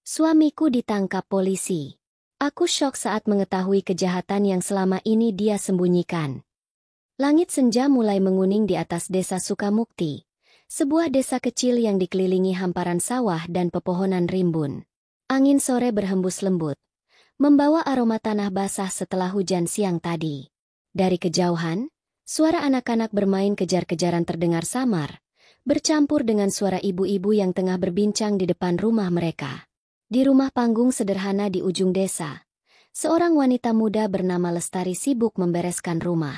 Suamiku ditangkap polisi. Aku syok saat mengetahui kejahatan yang selama ini dia sembunyikan. Langit senja mulai menguning di atas desa Sukamukti, sebuah desa kecil yang dikelilingi hamparan sawah dan pepohonan rimbun. Angin sore berhembus lembut, membawa aroma tanah basah setelah hujan siang tadi. Dari kejauhan, suara anak-anak bermain kejar-kejaran terdengar samar, bercampur dengan suara ibu-ibu yang tengah berbincang di depan rumah mereka. Di rumah panggung sederhana di ujung desa, seorang wanita muda bernama Lestari sibuk membereskan rumah.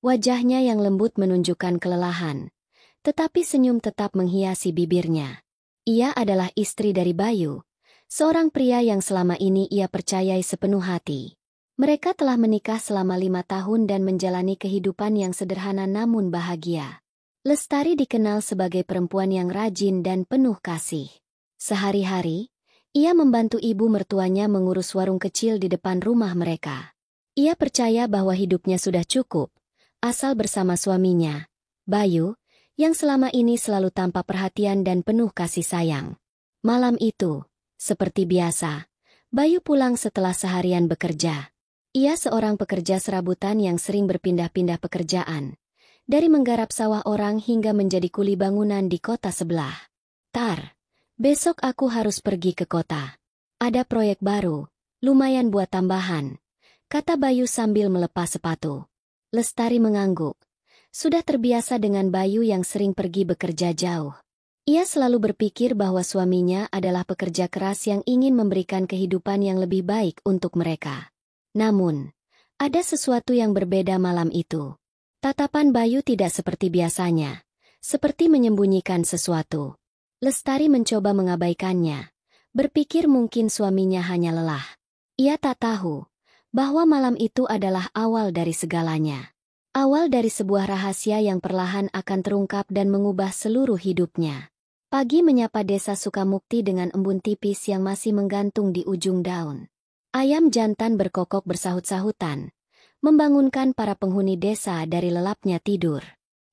Wajahnya yang lembut menunjukkan kelelahan, tetapi senyum tetap menghiasi bibirnya. Ia adalah istri dari Bayu, seorang pria yang selama ini ia percayai sepenuh hati. Mereka telah menikah selama 5 tahun dan menjalani kehidupan yang sederhana namun bahagia. Lestari dikenal sebagai perempuan yang rajin dan penuh kasih. Sehari-hari, ia membantu ibu mertuanya mengurus warung kecil di depan rumah mereka. Ia percaya bahwa hidupnya sudah cukup, asal bersama suaminya, Bayu, yang selama ini selalu tampak perhatian dan penuh kasih sayang. Malam itu, seperti biasa, Bayu pulang setelah seharian bekerja. Ia seorang pekerja serabutan yang sering berpindah-pindah pekerjaan, dari menggarap sawah orang hingga menjadi kuli bangunan di kota sebelah. Besok aku harus pergi ke kota. Ada proyek baru, lumayan buat tambahan, kata Bayu sambil melepas sepatu. Lestari mengangguk. Sudah terbiasa dengan Bayu yang sering pergi bekerja jauh. Ia selalu berpikir bahwa suaminya adalah pekerja keras yang ingin memberikan kehidupan yang lebih baik untuk mereka. Namun, ada sesuatu yang berbeda malam itu. Tatapan Bayu tidak seperti biasanya, seperti menyembunyikan sesuatu. Lestari mencoba mengabaikannya, berpikir mungkin suaminya hanya lelah. Ia tak tahu bahwa malam itu adalah awal dari segalanya. Awal dari sebuah rahasia yang perlahan akan terungkap dan mengubah seluruh hidupnya. Pagi menyapa desa Sukamukti dengan embun tipis yang masih menggantung di ujung daun. Ayam jantan berkokok bersahut-sahutan, membangunkan para penghuni desa dari lelapnya tidur.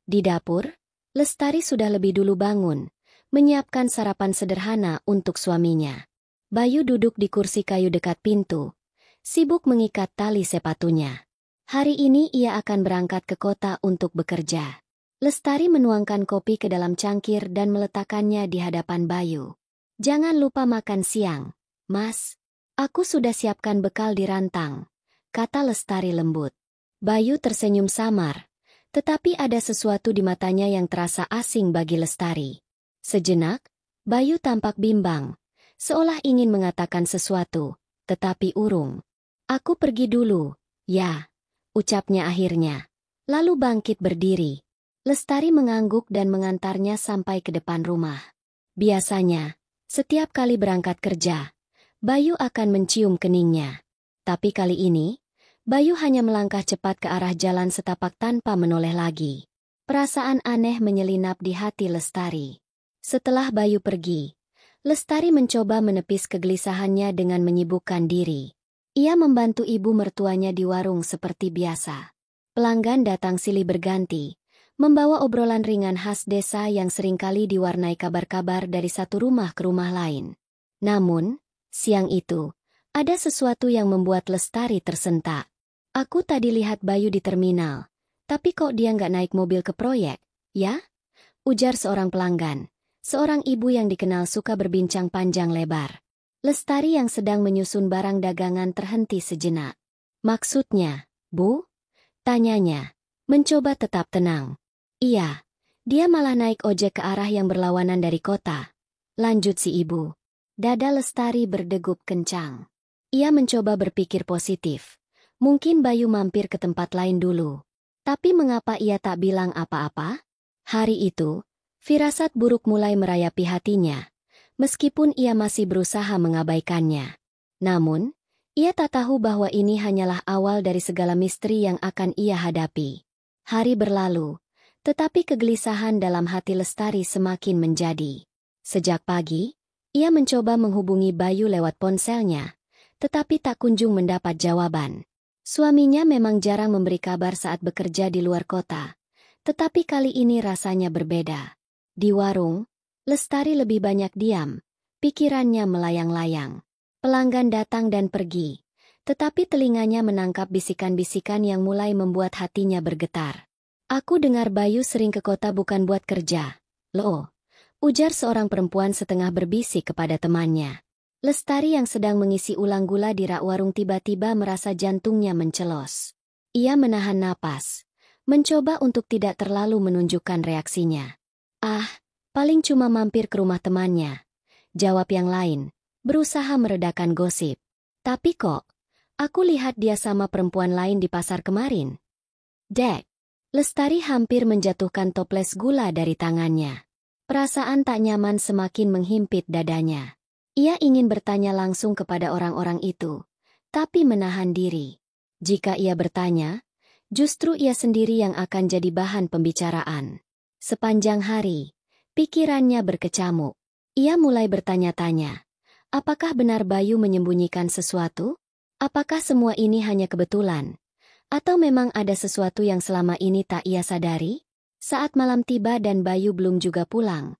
Di dapur, Lestari sudah lebih dulu bangun, menyiapkan sarapan sederhana untuk suaminya. Bayu duduk di kursi kayu dekat pintu, sibuk mengikat tali sepatunya. Hari ini ia akan berangkat ke kota untuk bekerja. Lestari menuangkan kopi ke dalam cangkir dan meletakkannya di hadapan Bayu. "Jangan lupa makan siang, Mas. Aku sudah siapkan bekal di rantang," kata Lestari lembut. Bayu tersenyum samar, tetapi ada sesuatu di matanya yang terasa asing bagi Lestari. Sejenak, Bayu tampak bimbang, seolah ingin mengatakan sesuatu, tetapi urung. "Aku pergi dulu, ya," ucapnya akhirnya. Lalu bangkit berdiri. Lestari mengangguk dan mengantarnya sampai ke depan rumah. Biasanya, setiap kali berangkat kerja, Bayu akan mencium keningnya. Tapi kali ini, Bayu hanya melangkah cepat ke arah jalan setapak tanpa menoleh lagi. Perasaan aneh menyelinap di hati Lestari. Setelah Bayu pergi, Lestari mencoba menepis kegelisahannya dengan menyibukkan diri. Ia membantu ibu mertuanya di warung seperti biasa. Pelanggan datang silih berganti, membawa obrolan ringan khas desa yang seringkali diwarnai kabar-kabar dari satu rumah ke rumah lain. Namun, siang itu, ada sesuatu yang membuat Lestari tersentak. "Aku tadi lihat Bayu di terminal, tapi kok dia nggak naik mobil ke proyek, ya?" ujar seorang pelanggan. Seorang ibu yang dikenal suka berbincang panjang lebar. Lestari yang sedang menyusun barang dagangan terhenti sejenak. "Maksudnya, Bu?" tanyanya, mencoba tetap tenang. "Iya, dia malah naik ojek ke arah yang berlawanan dari kota," lanjut si ibu. Dada Lestari berdegup kencang. Ia mencoba berpikir positif. Mungkin Bayu mampir ke tempat lain dulu. Tapi mengapa ia tak bilang apa-apa? Hari itu, firasat buruk mulai merayapi hatinya, meskipun ia masih berusaha mengabaikannya. Namun, ia tak tahu bahwa ini hanyalah awal dari segala misteri yang akan ia hadapi. Hari berlalu, tetapi kegelisahan dalam hati Lestari semakin menjadi. Sejak pagi, ia mencoba menghubungi Bayu lewat ponselnya, tetapi tak kunjung mendapat jawaban. Suaminya memang jarang memberi kabar saat bekerja di luar kota, tetapi kali ini rasanya berbeda. Di warung, Lestari lebih banyak diam, pikirannya melayang-layang. Pelanggan datang dan pergi, tetapi telinganya menangkap bisikan-bisikan yang mulai membuat hatinya bergetar. Aku dengar Bayu sering ke kota bukan buat kerja. Loh, ujar seorang perempuan setengah berbisik kepada temannya. Lestari yang sedang mengisi ulang gula di rak warung tiba-tiba merasa jantungnya mencelos. Ia menahan napas, mencoba untuk tidak terlalu menunjukkan reaksinya. Ah, paling cuma mampir ke rumah temannya, jawab yang lain, berusaha meredakan gosip. Tapi kok, aku lihat dia sama perempuan lain di pasar kemarin. Dek, Lestari hampir menjatuhkan toples gula dari tangannya. Perasaan tak nyaman semakin menghimpit dadanya. Ia ingin bertanya langsung kepada orang-orang itu, tapi menahan diri. Jika ia bertanya, justru ia sendiri yang akan jadi bahan pembicaraan. Sepanjang hari, pikirannya berkecamuk. Ia mulai bertanya-tanya, apakah benar Bayu menyembunyikan sesuatu? Apakah semua ini hanya kebetulan? Atau memang ada sesuatu yang selama ini tak ia sadari? Saat malam tiba dan Bayu belum juga pulang,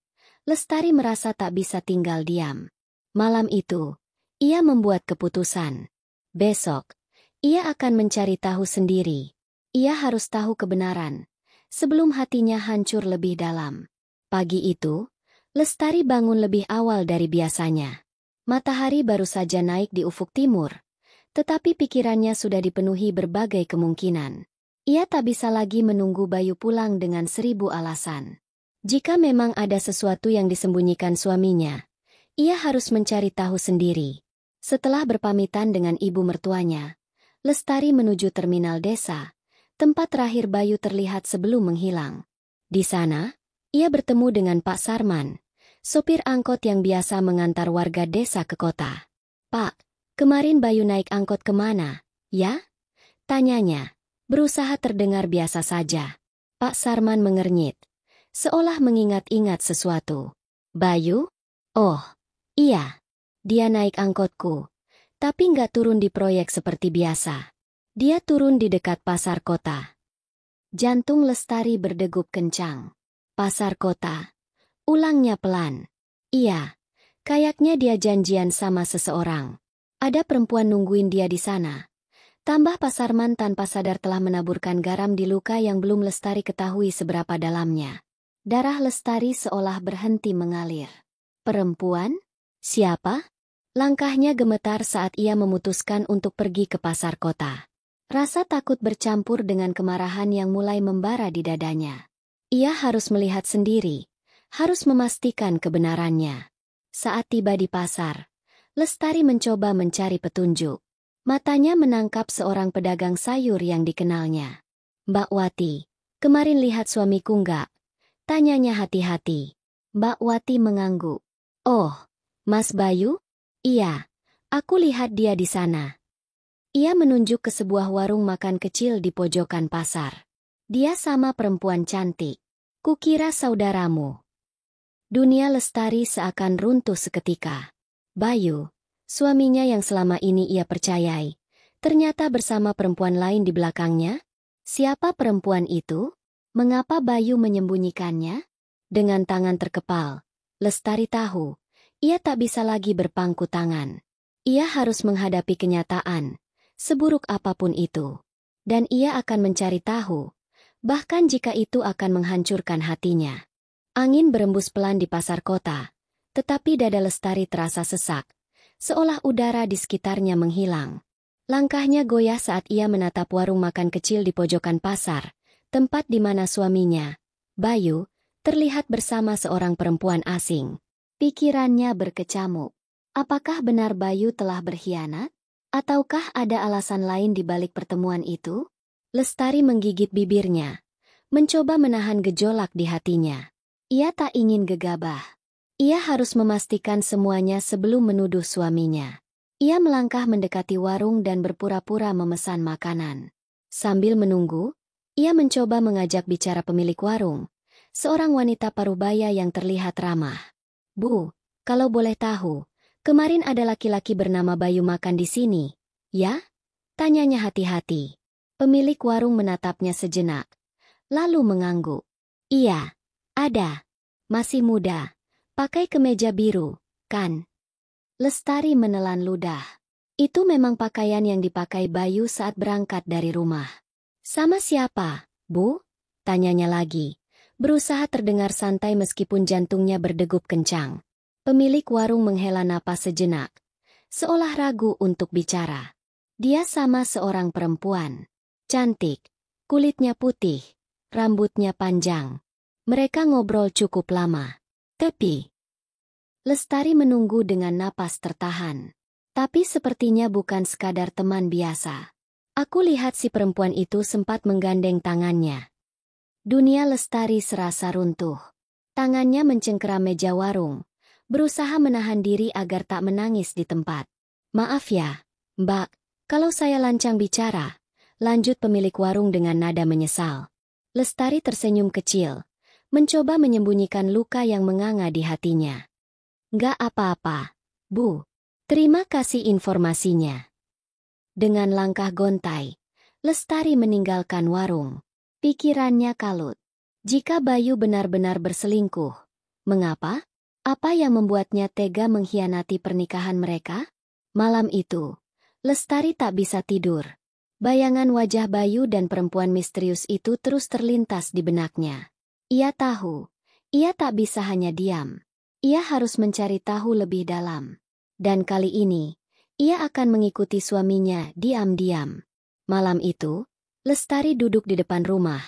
Lestari merasa tak bisa tinggal diam. Malam itu, ia membuat keputusan. Besok, ia akan mencari tahu sendiri. Ia harus tahu kebenaran, sebelum hatinya hancur lebih dalam. Pagi itu, Lestari bangun lebih awal dari biasanya. Matahari baru saja naik di ufuk timur, tetapi pikirannya sudah dipenuhi berbagai kemungkinan. Ia tak bisa lagi menunggu Bayu pulang dengan 1000 alasan. Jika memang ada sesuatu yang disembunyikan suaminya, ia harus mencari tahu sendiri. Setelah berpamitan dengan ibu mertuanya, Lestari menuju terminal desa, tempat terakhir Bayu terlihat sebelum menghilang. Di sana, ia bertemu dengan Pak Sarman, sopir angkot yang biasa mengantar warga desa ke kota. Pak, kemarin Bayu naik angkot kemana, ya? Tanyanya, berusaha terdengar biasa saja. Pak Sarman mengernyit, seolah mengingat-ingat sesuatu. Bayu? Oh, iya. Dia naik angkotku, tapi nggak turun di proyek seperti biasa. Dia turun di dekat pasar kota. Jantung Lestari berdegup kencang. Pasar kota. Ulangnya pelan. Iya, kayaknya dia janjian sama seseorang. Ada perempuan nungguin dia di sana. Tambah Pak Sarman tanpa sadar telah menaburkan garam di luka yang belum Lestari ketahui seberapa dalamnya. Darah Lestari seolah berhenti mengalir. Perempuan? Siapa? Langkahnya gemetar saat ia memutuskan untuk pergi ke pasar kota. Rasa takut bercampur dengan kemarahan yang mulai membara di dadanya. Ia harus melihat sendiri, harus memastikan kebenarannya. Saat tiba di pasar, Lestari mencoba mencari petunjuk. Matanya menangkap seorang pedagang sayur yang dikenalnya. Mbak Wati, kemarin lihat suamiku nggak? Tanyanya hati-hati. Mbak Wati mengangguk. Oh, Mas Bayu? Iya, aku lihat dia di sana. Ia menunjuk ke sebuah warung makan kecil di pojokan pasar. Dia sama perempuan cantik. Kukira saudaramu. Dunia Lestari seakan runtuh seketika. Bayu, suaminya yang selama ini ia percayai, ternyata bersama perempuan lain di belakangnya. Siapa perempuan itu? Mengapa Bayu menyembunyikannya? Dengan tangan terkepal, Lestari tahu, ia tak bisa lagi berpangku tangan. Ia harus menghadapi kenyataan, seburuk apapun itu. Dan ia akan mencari tahu, bahkan jika itu akan menghancurkan hatinya. Angin berembus pelan di pasar kota, tetapi dada Lestari terasa sesak, seolah udara di sekitarnya menghilang. Langkahnya goyah saat ia menatap warung makan kecil di pojokan pasar, tempat di mana suaminya, Bayu, terlihat bersama seorang perempuan asing. Pikirannya berkecamuk. Apakah benar Bayu telah berkhianat? Ataukah ada alasan lain di balik pertemuan itu? Lestari menggigit bibirnya, mencoba menahan gejolak di hatinya. Ia tak ingin gegabah. Ia harus memastikan semuanya sebelum menuduh suaminya. Ia melangkah mendekati warung dan berpura-pura memesan makanan. Sambil menunggu, ia mencoba mengajak bicara pemilik warung, seorang wanita parubaya yang terlihat ramah. Bu, kalau boleh tahu, kemarin ada laki-laki bernama Bayu makan di sini, ya? Tanyanya hati-hati. Pemilik warung menatapnya sejenak, lalu mengangguk. Iya, ada. Masih muda, pakai kemeja biru, kan? Lestari menelan ludah. Itu memang pakaian yang dipakai Bayu saat berangkat dari rumah. Sama siapa, Bu? Tanyanya lagi. Berusaha terdengar santai meskipun jantungnya berdegup kencang. Pemilik warung menghela napas sejenak, seolah ragu untuk bicara. Dia sama seorang perempuan. Cantik, kulitnya putih, rambutnya panjang. Mereka ngobrol cukup lama. Tapi Lestari menunggu dengan napas tertahan. Tapi sepertinya bukan sekadar teman biasa. Aku lihat si perempuan itu sempat menggandeng tangannya. Dunia Lestari serasa runtuh. Tangannya mencengkeram meja warung, berusaha menahan diri agar tak menangis di tempat. Maaf ya, Mbak, kalau saya lancang bicara, lanjut pemilik warung dengan nada menyesal. Lestari tersenyum kecil, mencoba menyembunyikan luka yang menganga di hatinya. Nggak apa-apa, Bu. Terima kasih informasinya. Dengan langkah gontai, Lestari meninggalkan warung. Pikirannya kalut. Jika Bayu benar-benar berselingkuh, mengapa? Apa yang membuatnya tega mengkhianati pernikahan mereka? Malam itu, Lestari tak bisa tidur. Bayangan wajah Bayu dan perempuan misterius itu terus terlintas di benaknya. Ia tahu, ia tak bisa hanya diam. Ia harus mencari tahu lebih dalam. Dan kali ini, ia akan mengikuti suaminya diam-diam. Malam itu, Lestari duduk di depan rumah,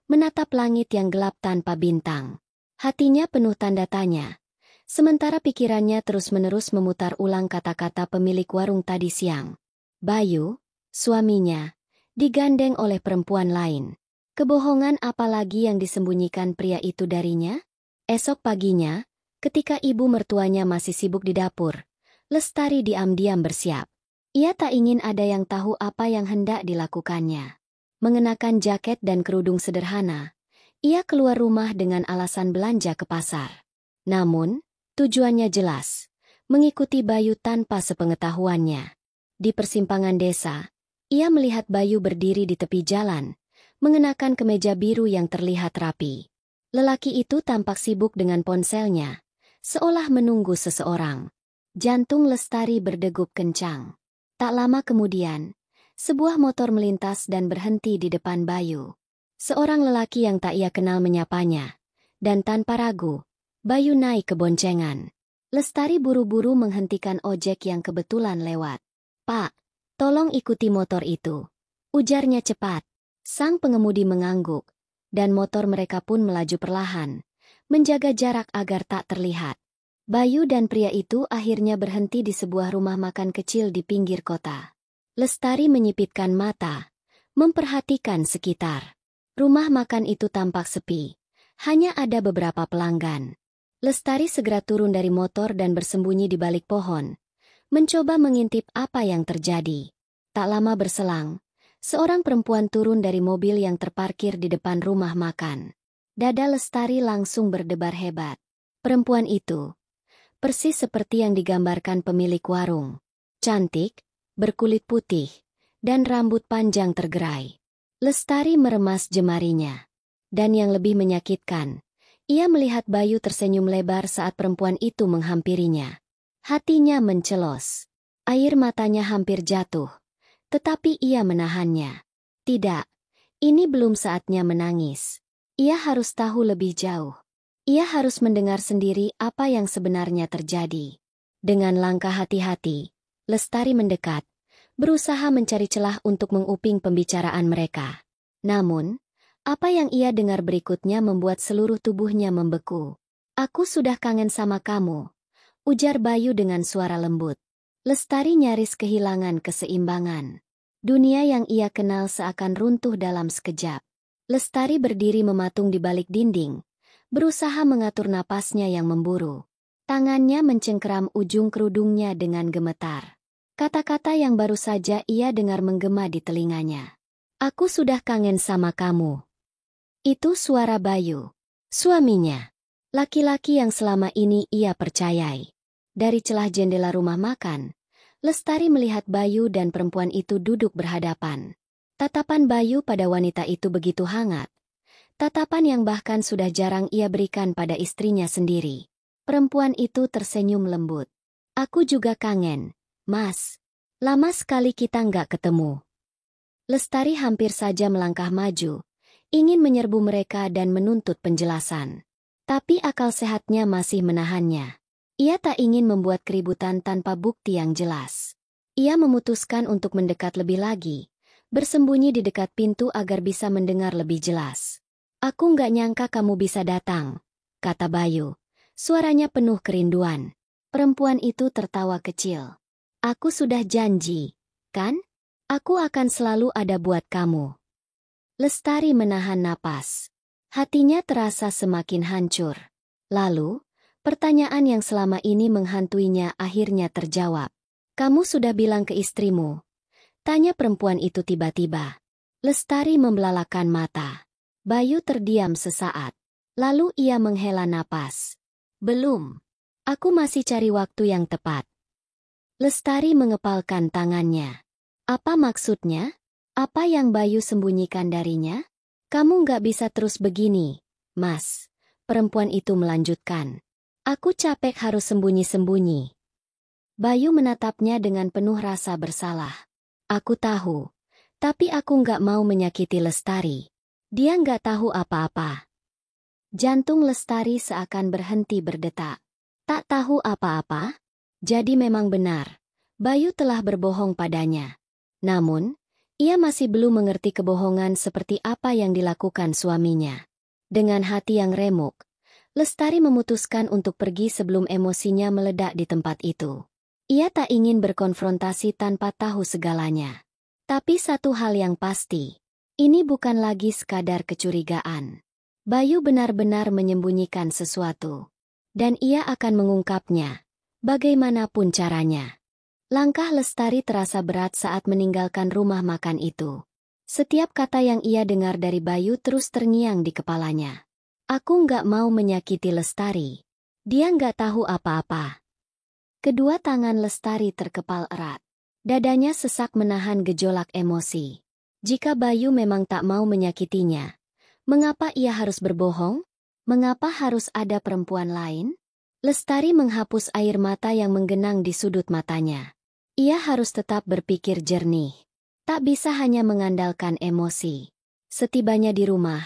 menatap langit yang gelap tanpa bintang. Hatinya penuh tanda tanya, sementara pikirannya terus-menerus memutar ulang kata-kata pemilik warung tadi siang. Bayu, suaminya, digandeng oleh perempuan lain. Kebohongan apa lagi yang disembunyikan pria itu darinya? Esok paginya, ketika ibu mertuanya masih sibuk di dapur, Lestari diam-diam bersiap. Ia tak ingin ada yang tahu apa yang hendak dilakukannya. Mengenakan jaket dan kerudung sederhana, ia keluar rumah dengan alasan belanja ke pasar. Namun, tujuannya jelas, mengikuti Bayu tanpa sepengetahuannya. Di persimpangan desa, ia melihat Bayu berdiri di tepi jalan, mengenakan kemeja biru yang terlihat rapi. Lelaki itu tampak sibuk dengan ponselnya, seolah menunggu seseorang. Jantung Lestari berdegup kencang. Tak lama kemudian, sebuah motor melintas dan berhenti di depan Bayu. Seorang lelaki yang tak ia kenal menyapanya. Dan tanpa ragu, Bayu naik ke boncengan. Lestari buru-buru menghentikan ojek yang kebetulan lewat. "Pak, tolong ikuti motor itu," ujarnya cepat. Sang pengemudi mengangguk, dan motor mereka pun melaju perlahan, menjaga jarak agar tak terlihat. Bayu dan pria itu akhirnya berhenti di sebuah rumah makan kecil di pinggir kota. Lestari menyipitkan mata, memperhatikan sekitar. Rumah makan itu tampak sepi, hanya ada beberapa pelanggan. Lestari segera turun dari motor dan bersembunyi di balik pohon, mencoba mengintip apa yang terjadi. Tak lama berselang, seorang perempuan turun dari mobil yang terparkir di depan rumah makan. Dada Lestari langsung berdebar hebat. Perempuan itu persis seperti yang digambarkan pemilik warung. Cantik, berkulit putih, dan rambut panjang tergerai. Lestari meremas jemarinya. Dan yang lebih menyakitkan, ia melihat Bayu tersenyum lebar saat perempuan itu menghampirinya. Hatinya mencelos. Air matanya hampir jatuh. Tetapi ia menahannya. Tidak, ini belum saatnya menangis. Ia harus tahu lebih jauh. Ia harus mendengar sendiri apa yang sebenarnya terjadi. Dengan langkah hati-hati, Lestari mendekat, berusaha mencari celah untuk menguping pembicaraan mereka. Namun, apa yang ia dengar berikutnya membuat seluruh tubuhnya membeku. "Aku sudah kangen sama kamu," ujar Bayu dengan suara lembut. Lestari nyaris kehilangan keseimbangan. Dunia yang ia kenal seakan runtuh dalam sekejap. Lestari berdiri mematung di balik dinding, berusaha mengatur napasnya yang memburu. Tangannya mencengkeram ujung kerudungnya dengan gemetar. Kata-kata yang baru saja ia dengar menggema di telinganya. "Aku sudah kangen sama kamu." Itu suara Bayu, suaminya. Laki-laki yang selama ini ia percayai. Dari celah jendela rumah makan, Lestari melihat Bayu dan perempuan itu duduk berhadapan. Tatapan Bayu pada wanita itu begitu hangat. Tatapan yang bahkan sudah jarang ia berikan pada istrinya sendiri. Perempuan itu tersenyum lembut. Aku juga kangen, Mas. Lama sekali kita nggak ketemu. Lestari hampir saja melangkah maju, ingin menyerbu mereka dan menuntut penjelasan. Tapi akal sehatnya masih menahannya. Ia tak ingin membuat keributan tanpa bukti yang jelas. Ia memutuskan untuk mendekat lebih lagi, bersembunyi di dekat pintu agar bisa mendengar lebih jelas. Aku nggak nyangka kamu bisa datang, kata Bayu. Suaranya penuh kerinduan. Perempuan itu tertawa kecil. Aku sudah janji, kan? Aku akan selalu ada buat kamu. Lestari menahan napas. Hatinya terasa semakin hancur. Lalu, pertanyaan yang selama ini menghantuinya akhirnya terjawab. Kamu sudah bilang ke istrimu? Tanya perempuan itu tiba-tiba. Lestari membelalakan mata. Bayu terdiam sesaat. Lalu ia menghela napas. Belum. Aku masih cari waktu yang tepat. Lestari mengepalkan tangannya. Apa maksudnya? Apa yang Bayu sembunyikan darinya? Kamu nggak bisa terus begini, Mas. Perempuan itu melanjutkan. Aku capek harus sembunyi-sembunyi. Bayu menatapnya dengan penuh rasa bersalah. Aku tahu, tapi aku nggak mau menyakiti Lestari. Dia nggak tahu apa-apa. Jantung Lestari seakan berhenti berdetak. Tak tahu apa-apa? Jadi memang benar, Bayu telah berbohong padanya. Namun, ia masih belum mengerti kebohongan seperti apa yang dilakukan suaminya. Dengan hati yang remuk, Lestari memutuskan untuk pergi sebelum emosinya meledak di tempat itu. Ia tak ingin berkonfrontasi tanpa tahu segalanya. Tapi satu hal yang pasti, ini bukan lagi sekadar kecurigaan. Bayu benar-benar menyembunyikan sesuatu. Dan ia akan mengungkapnya, bagaimanapun caranya. Langkah Lestari terasa berat saat meninggalkan rumah makan itu. Setiap kata yang ia dengar dari Bayu terus terngiang di kepalanya. Aku nggak mau menyakiti Lestari. Dia nggak tahu apa-apa. Kedua tangan Lestari terkepal erat. Dadanya sesak menahan gejolak emosi. Jika Bayu memang tak mau menyakitinya, mengapa ia harus berbohong? Mengapa harus ada perempuan lain? Lestari menghapus air mata yang menggenang di sudut matanya. Ia harus tetap berpikir jernih. Tak bisa hanya mengandalkan emosi. Setibanya di rumah,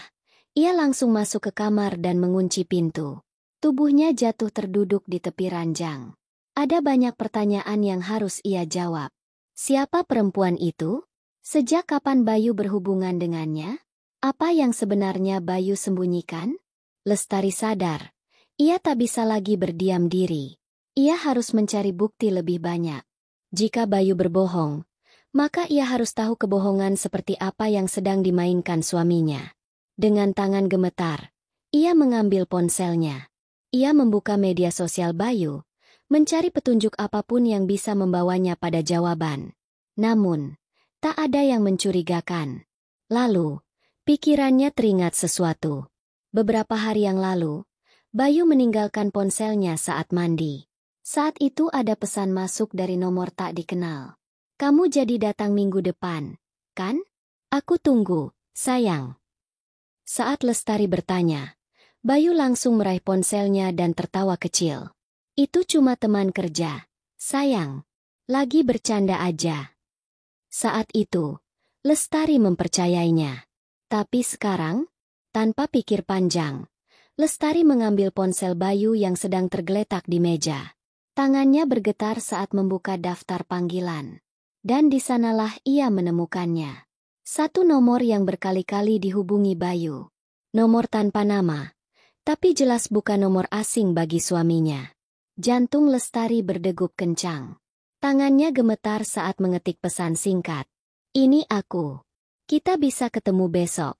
ia langsung masuk ke kamar dan mengunci pintu. Tubuhnya jatuh terduduk di tepi ranjang. Ada banyak pertanyaan yang harus ia jawab. Siapa perempuan itu? Sejak kapan Bayu berhubungan dengannya? Apa yang sebenarnya Bayu sembunyikan? Lestari sadar, ia tak bisa lagi berdiam diri. Ia harus mencari bukti lebih banyak. Jika Bayu berbohong, maka ia harus tahu kebohongan seperti apa yang sedang dimainkan suaminya. Dengan tangan gemetar, ia mengambil ponselnya. Ia membuka media sosial Bayu, mencari petunjuk apapun yang bisa membawanya pada jawaban. Namun, tak ada yang mencurigakan. Lalu, pikirannya teringat sesuatu. Beberapa hari yang lalu, Bayu meninggalkan ponselnya saat mandi. Saat itu ada pesan masuk dari nomor tak dikenal. Kamu jadi datang minggu depan, kan? Aku tunggu, sayang. Saat Lestari bertanya, Bayu langsung meraih ponselnya dan tertawa kecil. Itu cuma teman kerja, sayang. Lagi bercanda aja. Saat itu, Lestari mempercayainya. Tapi sekarang, tanpa pikir panjang, Lestari mengambil ponsel Bayu yang sedang tergeletak di meja. Tangannya bergetar saat membuka daftar panggilan. Dan di sanalah ia menemukannya. Satu nomor yang berkali-kali dihubungi Bayu. Nomor tanpa nama, tapi jelas bukan nomor asing bagi suaminya. Jantung Lestari berdegup kencang. Tangannya gemetar saat mengetik pesan singkat. Ini aku. Kita bisa ketemu besok.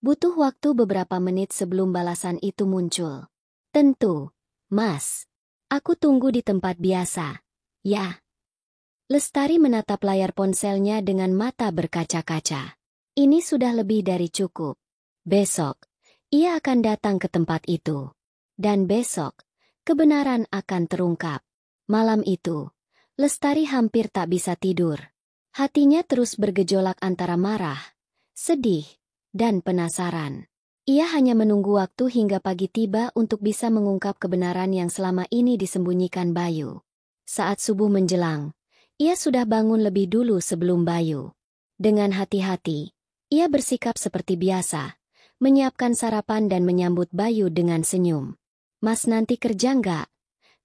Butuh waktu beberapa menit sebelum balasan itu muncul. Tentu, Mas. Aku tunggu di tempat biasa. Ya. Lestari menatap layar ponselnya dengan mata berkaca-kaca. Ini sudah lebih dari cukup. Besok, ia akan datang ke tempat itu. Dan besok, kebenaran akan terungkap. Malam itu, Lestari hampir tak bisa tidur. Hatinya terus bergejolak antara marah, sedih, dan penasaran. Ia hanya menunggu waktu hingga pagi tiba untuk bisa mengungkap kebenaran yang selama ini disembunyikan Bayu. Saat subuh menjelang, ia sudah bangun lebih dulu sebelum Bayu. Dengan hati-hati, ia bersikap seperti biasa, menyiapkan sarapan dan menyambut Bayu dengan senyum. "Mas nanti kerja nggak?"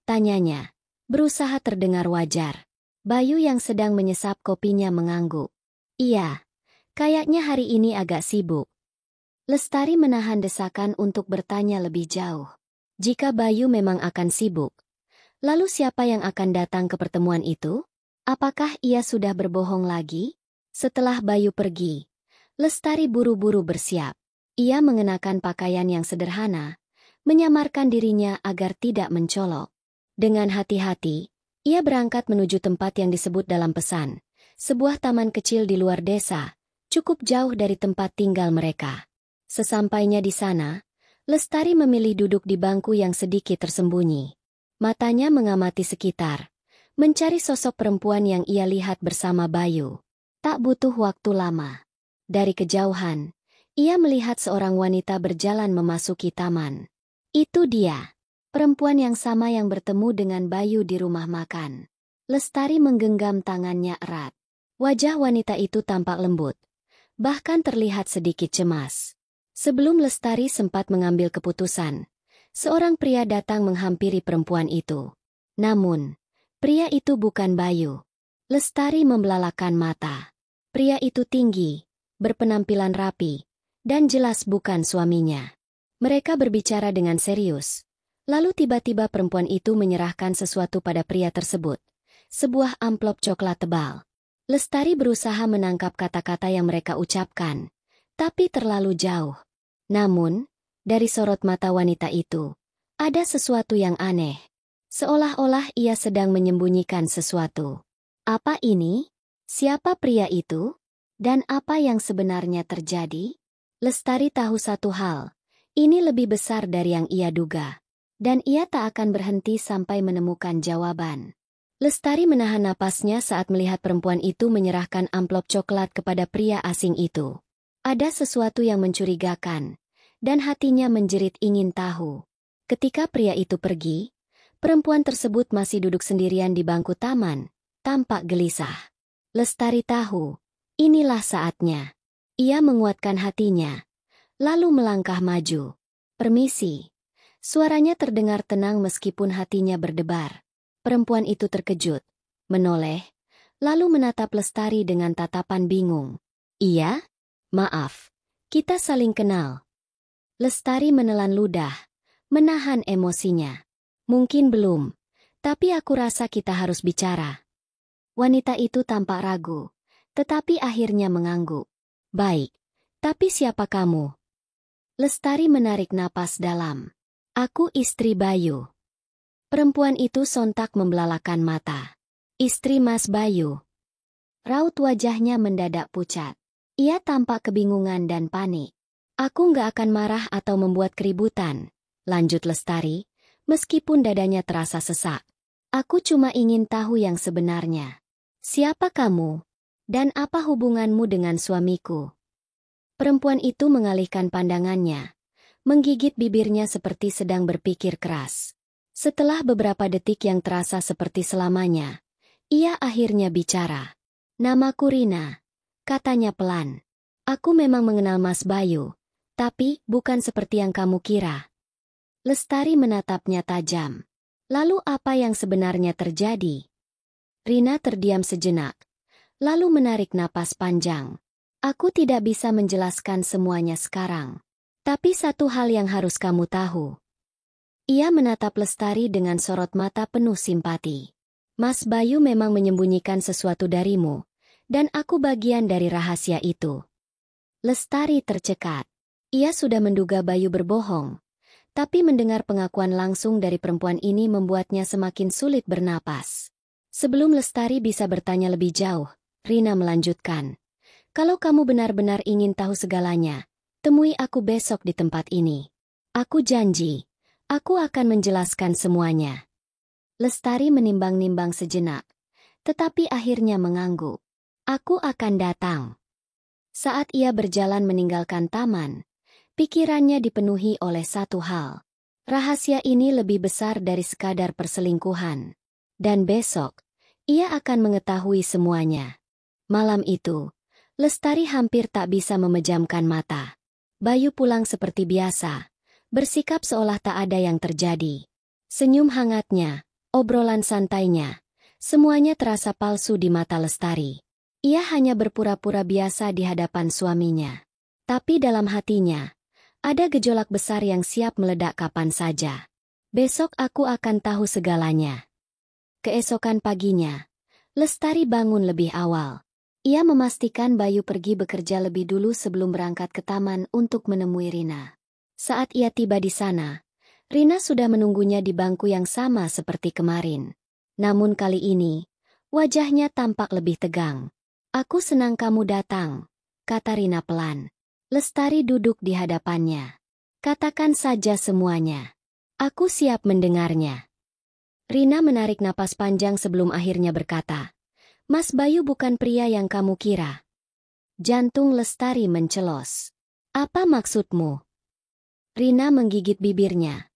tanyanya, berusaha terdengar wajar. Bayu yang sedang menyesap kopinya mengangguk. "Iya, kayaknya hari ini agak sibuk." Lestari menahan desakan untuk bertanya lebih jauh. Jika Bayu memang akan sibuk, lalu siapa yang akan datang ke pertemuan itu? Apakah ia sudah berbohong lagi? Setelah Bayu pergi, Lestari buru-buru bersiap. Ia mengenakan pakaian yang sederhana, menyamarkan dirinya agar tidak mencolok. Dengan hati-hati, ia berangkat menuju tempat yang disebut dalam pesan, sebuah taman kecil di luar desa, cukup jauh dari tempat tinggal mereka. Sesampainya di sana, Lestari memilih duduk di bangku yang sedikit tersembunyi. Matanya mengamati sekitar, mencari sosok perempuan yang ia lihat bersama Bayu. Tak butuh waktu lama. Dari kejauhan, ia melihat seorang wanita berjalan memasuki taman. Itu dia, perempuan yang sama yang bertemu dengan Bayu di rumah makan. Lestari menggenggam tangannya erat. Wajah wanita itu tampak lembut, bahkan terlihat sedikit cemas. Sebelum Lestari sempat mengambil keputusan, seorang pria datang menghampiri perempuan itu. Namun, pria itu bukan Bayu. Lestari membelalakan mata. Pria itu tinggi, berpenampilan rapi, dan jelas bukan suaminya. Mereka berbicara dengan serius. Lalu tiba-tiba perempuan itu menyerahkan sesuatu pada pria tersebut. Sebuah amplop coklat tebal. Lestari berusaha menangkap kata-kata yang mereka ucapkan, tapi terlalu jauh. Namun, dari sorot mata wanita itu, ada sesuatu yang aneh. Seolah-olah ia sedang menyembunyikan sesuatu. Apa ini? Siapa pria itu? Dan apa yang sebenarnya terjadi? Lestari tahu satu hal. Ini lebih besar dari yang ia duga. Dan ia tak akan berhenti sampai menemukan jawaban. Lestari menahan napasnya saat melihat perempuan itu menyerahkan amplop coklat kepada pria asing itu. Ada sesuatu yang mencurigakan, dan hatinya menjerit ingin tahu. Ketika pria itu pergi, perempuan tersebut masih duduk sendirian di bangku taman, tampak gelisah. Lestari tahu, inilah saatnya. Ia menguatkan hatinya, lalu melangkah maju. "Permisi." Suaranya terdengar tenang meskipun hatinya berdebar. Perempuan itu terkejut, menoleh, lalu menatap Lestari dengan tatapan bingung. "Iya? Maaf, kita saling kenal." Lestari menelan ludah, menahan emosinya. "Mungkin belum, tapi aku rasa kita harus bicara." Wanita itu tampak ragu, tetapi akhirnya mengangguk. "Baik, tapi siapa kamu?" Lestari menarik napas dalam. "Aku istri Bayu." Perempuan itu sontak membelalakan mata. "Istri Mas Bayu?" Raut wajahnya mendadak pucat. Ia tampak kebingungan dan panik. "Aku nggak akan marah atau membuat keributan," lanjut Lestari, meskipun dadanya terasa sesak. "Aku cuma ingin tahu yang sebenarnya. Siapa kamu? Dan apa hubunganmu dengan suamiku?" Perempuan itu mengalihkan pandangannya, menggigit bibirnya seperti sedang berpikir keras. Setelah beberapa detik yang terasa seperti selamanya, ia akhirnya bicara. "Namaku Rina," katanya pelan. "Aku memang mengenal Mas Bayu, tapi bukan seperti yang kamu kira." Lestari menatapnya tajam. "Lalu apa yang sebenarnya terjadi?" Rina terdiam sejenak, lalu menarik napas panjang. "Aku tidak bisa menjelaskan semuanya sekarang. Tapi satu hal yang harus kamu tahu." Ia menatap Lestari dengan sorot mata penuh simpati. "Mas Bayu memang menyembunyikan sesuatu darimu, dan aku bagian dari rahasia itu." Lestari tercekat. Ia sudah menduga Bayu berbohong, tapi mendengar pengakuan langsung dari perempuan ini membuatnya semakin sulit bernapas. Sebelum Lestari bisa bertanya lebih jauh, Rina melanjutkan. "Kalau kamu benar-benar ingin tahu segalanya, temui aku besok di tempat ini. Aku janji, aku akan menjelaskan semuanya." Lestari menimbang-nimbang sejenak, tetapi akhirnya mengangguk. "Aku akan datang." Saat ia berjalan meninggalkan taman, pikirannya dipenuhi oleh satu hal. Rahasia ini lebih besar dari sekadar perselingkuhan. Dan besok, ia akan mengetahui semuanya. Malam itu, Lestari hampir tak bisa memejamkan mata. Bayu pulang seperti biasa, bersikap seolah tak ada yang terjadi. Senyum hangatnya, obrolan santainya, semuanya terasa palsu di mata Lestari. Ia hanya berpura-pura biasa di hadapan suaminya. Tapi dalam hatinya, ada gejolak besar yang siap meledak kapan saja. Besok aku akan tahu segalanya. Keesokan paginya, Lestari bangun lebih awal. Ia memastikan Bayu pergi bekerja lebih dulu sebelum berangkat ke taman untuk menemui Rina. Saat ia tiba di sana, Rina sudah menunggunya di bangku yang sama seperti kemarin. Namun kali ini, wajahnya tampak lebih tegang. "Aku senang kamu datang," kata Rina pelan. Lestari duduk di hadapannya. "Katakan saja semuanya. Aku siap mendengarnya." Rina menarik napas panjang sebelum akhirnya berkata, "Mas Bayu bukan pria yang kamu kira." Jantung Lestari mencelos. "Apa maksudmu?" Rina menggigit bibirnya,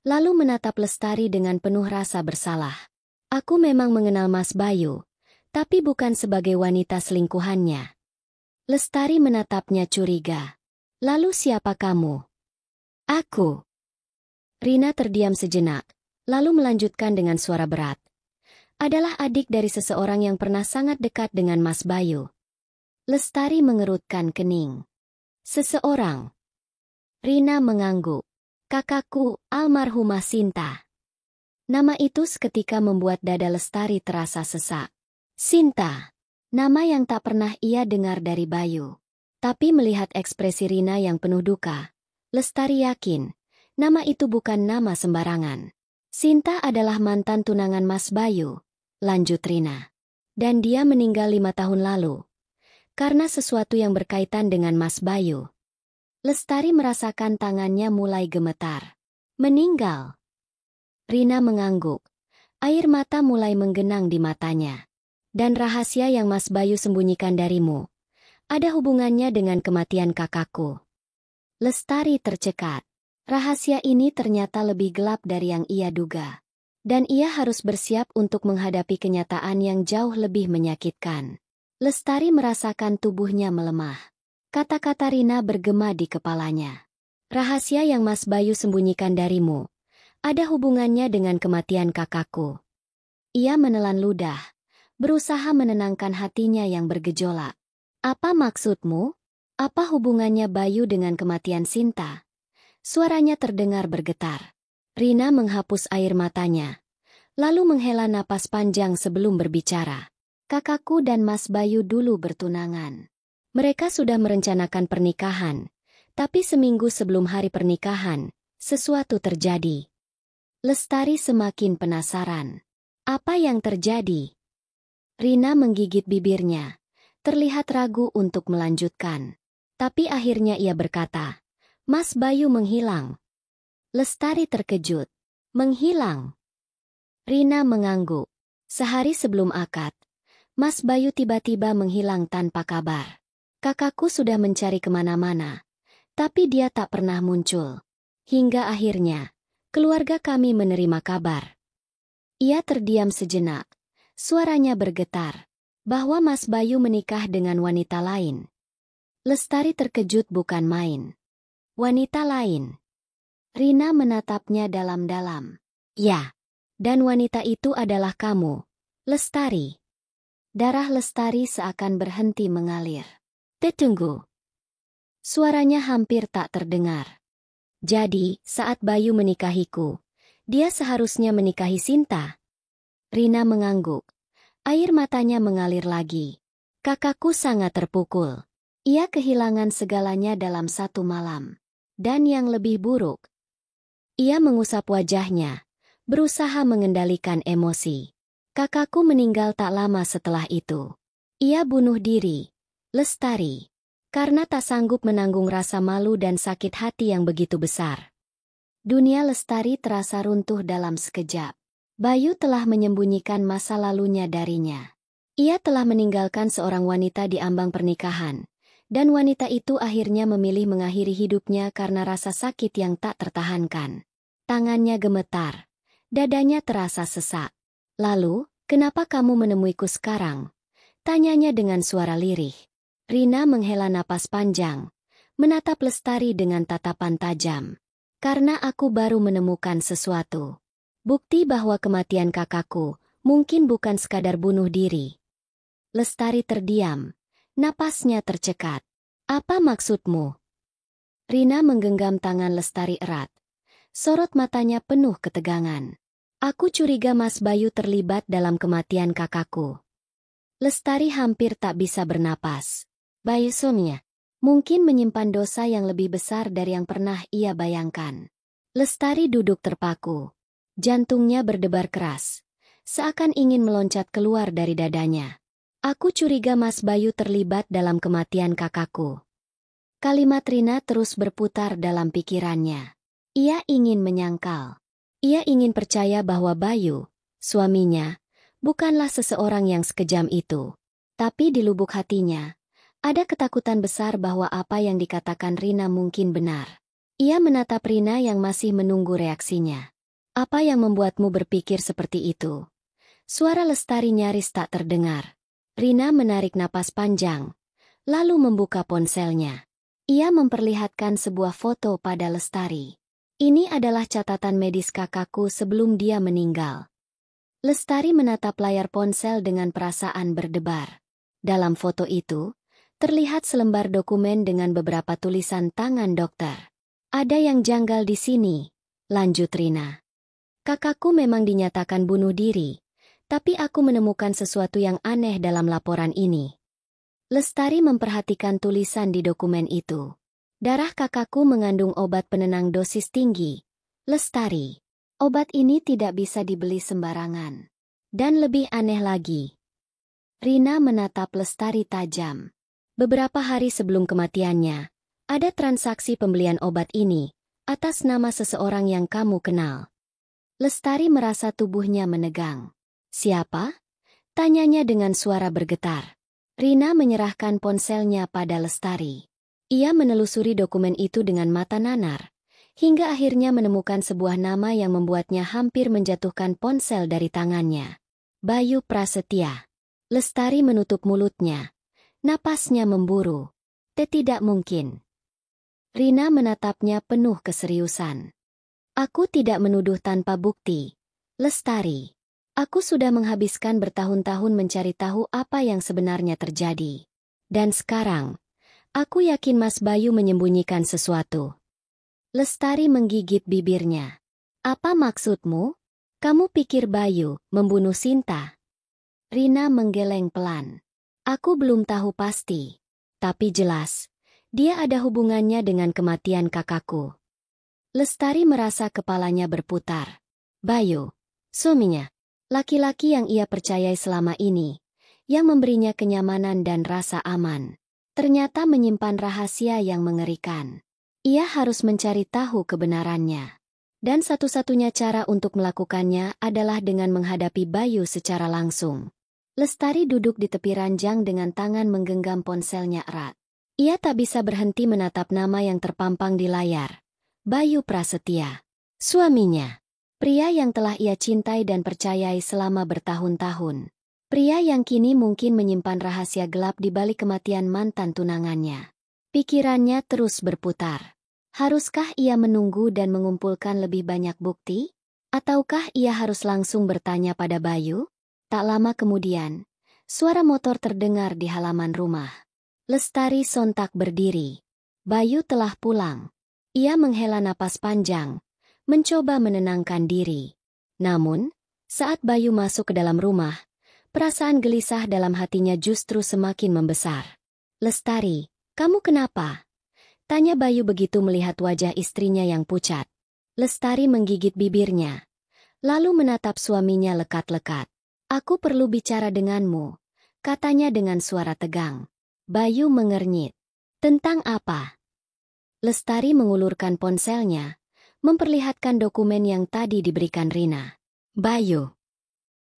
lalu menatap Lestari dengan penuh rasa bersalah. "Aku memang mengenal Mas Bayu, tapi bukan sebagai wanita selingkuhannya." Lestari menatapnya curiga. "Lalu siapa kamu?" "Aku." Rina terdiam sejenak, lalu melanjutkan dengan suara berat. "Adalah adik dari seseorang yang pernah sangat dekat dengan Mas Bayu." Lestari mengerutkan kening. "Seseorang?" Rina mengangguk. "Kakakku, almarhumah Sinta." Nama itu seketika membuat dada Lestari terasa sesak. Sinta. Nama yang tak pernah ia dengar dari Bayu. Tapi melihat ekspresi Rina yang penuh duka, Lestari yakin, nama itu bukan nama sembarangan. "Sinta adalah mantan tunangan Mas Bayu," lanjut Rina. "Dan dia meninggal 5 tahun lalu. Karena sesuatu yang berkaitan dengan Mas Bayu." Lestari merasakan tangannya mulai gemetar. "Meninggal?" Rina mengangguk. Air mata mulai menggenang di matanya. "Dan rahasia yang Mas Bayu sembunyikan darimu, ada hubungannya dengan kematian kakakku." Lestari tercekat. Rahasia ini ternyata lebih gelap dari yang ia duga. Dan ia harus bersiap untuk menghadapi kenyataan yang jauh lebih menyakitkan. Lestari merasakan tubuhnya melemah. Kata-kata Rina bergema di kepalanya. "Rahasia yang Mas Bayu sembunyikan darimu, ada hubungannya dengan kematian kakakku." Ia menelan ludah, berusaha menenangkan hatinya yang bergejolak. "Apa maksudmu? Apa hubungannya Bayu dengan kematian Sinta?" Suaranya terdengar bergetar. Rina menghapus air matanya, lalu menghela napas panjang sebelum berbicara. "Kakakku dan Mas Bayu dulu bertunangan. Mereka sudah merencanakan pernikahan, tapi seminggu sebelum hari pernikahan, sesuatu terjadi." Lestari semakin penasaran. "Apa yang terjadi?" Rina menggigit bibirnya, terlihat ragu untuk melanjutkan. Tapi akhirnya ia berkata, "Mas Bayu menghilang." Lestari terkejut. "Menghilang?" Rina mengangguk. "Sehari sebelum akad, Mas Bayu tiba-tiba menghilang tanpa kabar. Kakakku sudah mencari kemana-mana, tapi dia tak pernah muncul. Hingga akhirnya, keluarga kami menerima kabar." Ia terdiam sejenak. Suaranya bergetar, bahwa Mas Bayu menikah dengan wanita lain. Lestari terkejut bukan main. "Wanita lain?" Rina menatapnya dalam-dalam. "Ya, dan wanita itu adalah kamu, Lestari." Darah Lestari seakan berhenti mengalir. "Tunggu." Suaranya hampir tak terdengar. "Jadi, saat Bayu menikahiku, dia seharusnya menikahi Sinta?" Rina mengangguk. Air matanya mengalir lagi. "Kakakku sangat terpukul. Ia kehilangan segalanya dalam satu malam. Dan yang lebih buruk." Ia mengusap wajahnya, berusaha mengendalikan emosi. "Kakakku meninggal tak lama setelah itu. Ia bunuh diri, Lestari, karena tak sanggup menanggung rasa malu dan sakit hati yang begitu besar." Dunia Lestari terasa runtuh dalam sekejap. Bayu telah menyembunyikan masa lalunya darinya. Ia telah meninggalkan seorang wanita di ambang pernikahan, dan wanita itu akhirnya memilih mengakhiri hidupnya karena rasa sakit yang tak tertahankan. Tangannya gemetar, dadanya terasa sesak. Lalu, kenapa kamu menemuiku sekarang? Tanyanya dengan suara lirih. Rina menghela napas panjang, menatap Lestari dengan tatapan tajam. Karena aku baru menemukan sesuatu. Bukti bahwa kematian kakakku mungkin bukan sekadar bunuh diri. Lestari terdiam, napasnya tercekat. Apa maksudmu? Rina menggenggam tangan Lestari erat. Sorot matanya penuh ketegangan. Aku curiga Mas Bayu terlibat dalam kematian kakakku. Lestari hampir tak bisa bernapas. Bayu suaminya mungkin menyimpan dosa yang lebih besar dari yang pernah ia bayangkan. Lestari duduk terpaku. Jantungnya berdebar keras, seakan ingin meloncat keluar dari dadanya. Aku curiga Mas Bayu terlibat dalam kematian kakakku. Kalimat Rina terus berputar dalam pikirannya. Ia ingin menyangkal. Ia ingin percaya bahwa Bayu, suaminya, bukanlah seseorang yang sekejam itu. Tapi di lubuk hatinya, ada ketakutan besar bahwa apa yang dikatakan Rina mungkin benar. Ia menatap Rina yang masih menunggu reaksinya. Apa yang membuatmu berpikir seperti itu? Suara Lestari nyaris tak terdengar. Rina menarik napas panjang, lalu membuka ponselnya. Ia memperlihatkan sebuah foto pada Lestari. Ini adalah catatan medis kakakku sebelum dia meninggal. Lestari menatap layar ponsel dengan perasaan berdebar. Dalam foto itu, terlihat selembar dokumen dengan beberapa tulisan tangan dokter. Ada yang janggal di sini, lanjut Rina. Kakakku memang dinyatakan bunuh diri, tapi aku menemukan sesuatu yang aneh dalam laporan ini. Lestari memperhatikan tulisan di dokumen itu. Darah kakakku mengandung obat penenang dosis tinggi. Lestari, obat ini tidak bisa dibeli sembarangan. Dan lebih aneh lagi. Rina menatap Lestari tajam. Beberapa hari sebelum kematiannya, ada transaksi pembelian obat ini, atas nama seseorang yang kamu kenal. Lestari merasa tubuhnya menegang. Siapa? Tanyanya dengan suara bergetar. Rina menyerahkan ponselnya pada Lestari. Ia menelusuri dokumen itu dengan mata nanar, hingga akhirnya menemukan sebuah nama yang membuatnya hampir menjatuhkan ponsel dari tangannya. Bayu Prasetya. Lestari menutup mulutnya. Napasnya memburu. Tidak mungkin. Rina menatapnya penuh keseriusan. Aku tidak menuduh tanpa bukti. Lestari. Aku sudah menghabiskan bertahun-tahun mencari tahu apa yang sebenarnya terjadi. Dan sekarang, aku yakin Mas Bayu menyembunyikan sesuatu. Lestari menggigit bibirnya. Apa maksudmu? Kamu pikir Bayu membunuh Sinta? Rina menggeleng pelan. Aku belum tahu pasti. Tapi jelas, dia ada hubungannya dengan kematian kakakku. Lestari merasa kepalanya berputar. Bayu, suaminya, laki-laki yang ia percayai selama ini, yang memberinya kenyamanan dan rasa aman. Ternyata menyimpan rahasia yang mengerikan. Ia harus mencari tahu kebenarannya. Dan satu-satunya cara untuk melakukannya adalah dengan menghadapi Bayu secara langsung. Lestari duduk di tepi ranjang dengan tangan menggenggam ponselnya erat. Ia tak bisa berhenti menatap nama yang terpampang di layar. Bayu Prasetya. Suaminya. Pria yang telah ia cintai dan percayai selama bertahun-tahun. Pria yang kini mungkin menyimpan rahasia gelap di balik kematian mantan tunangannya. Pikirannya terus berputar. Haruskah ia menunggu dan mengumpulkan lebih banyak bukti? Ataukah ia harus langsung bertanya pada Bayu? Tak lama kemudian, suara motor terdengar di halaman rumah. Lestari sontak berdiri. Bayu telah pulang. Ia menghela napas panjang, mencoba menenangkan diri. Namun, saat Bayu masuk ke dalam rumah, perasaan gelisah dalam hatinya justru semakin membesar. Lestari, kamu kenapa? Tanya Bayu begitu melihat wajah istrinya yang pucat. Lestari menggigit bibirnya, lalu menatap suaminya lekat-lekat. Aku perlu bicara denganmu, katanya dengan suara tegang. Bayu mengernyit. Tentang apa? Lestari mengulurkan ponselnya, memperlihatkan dokumen yang tadi diberikan Rina. Bayu.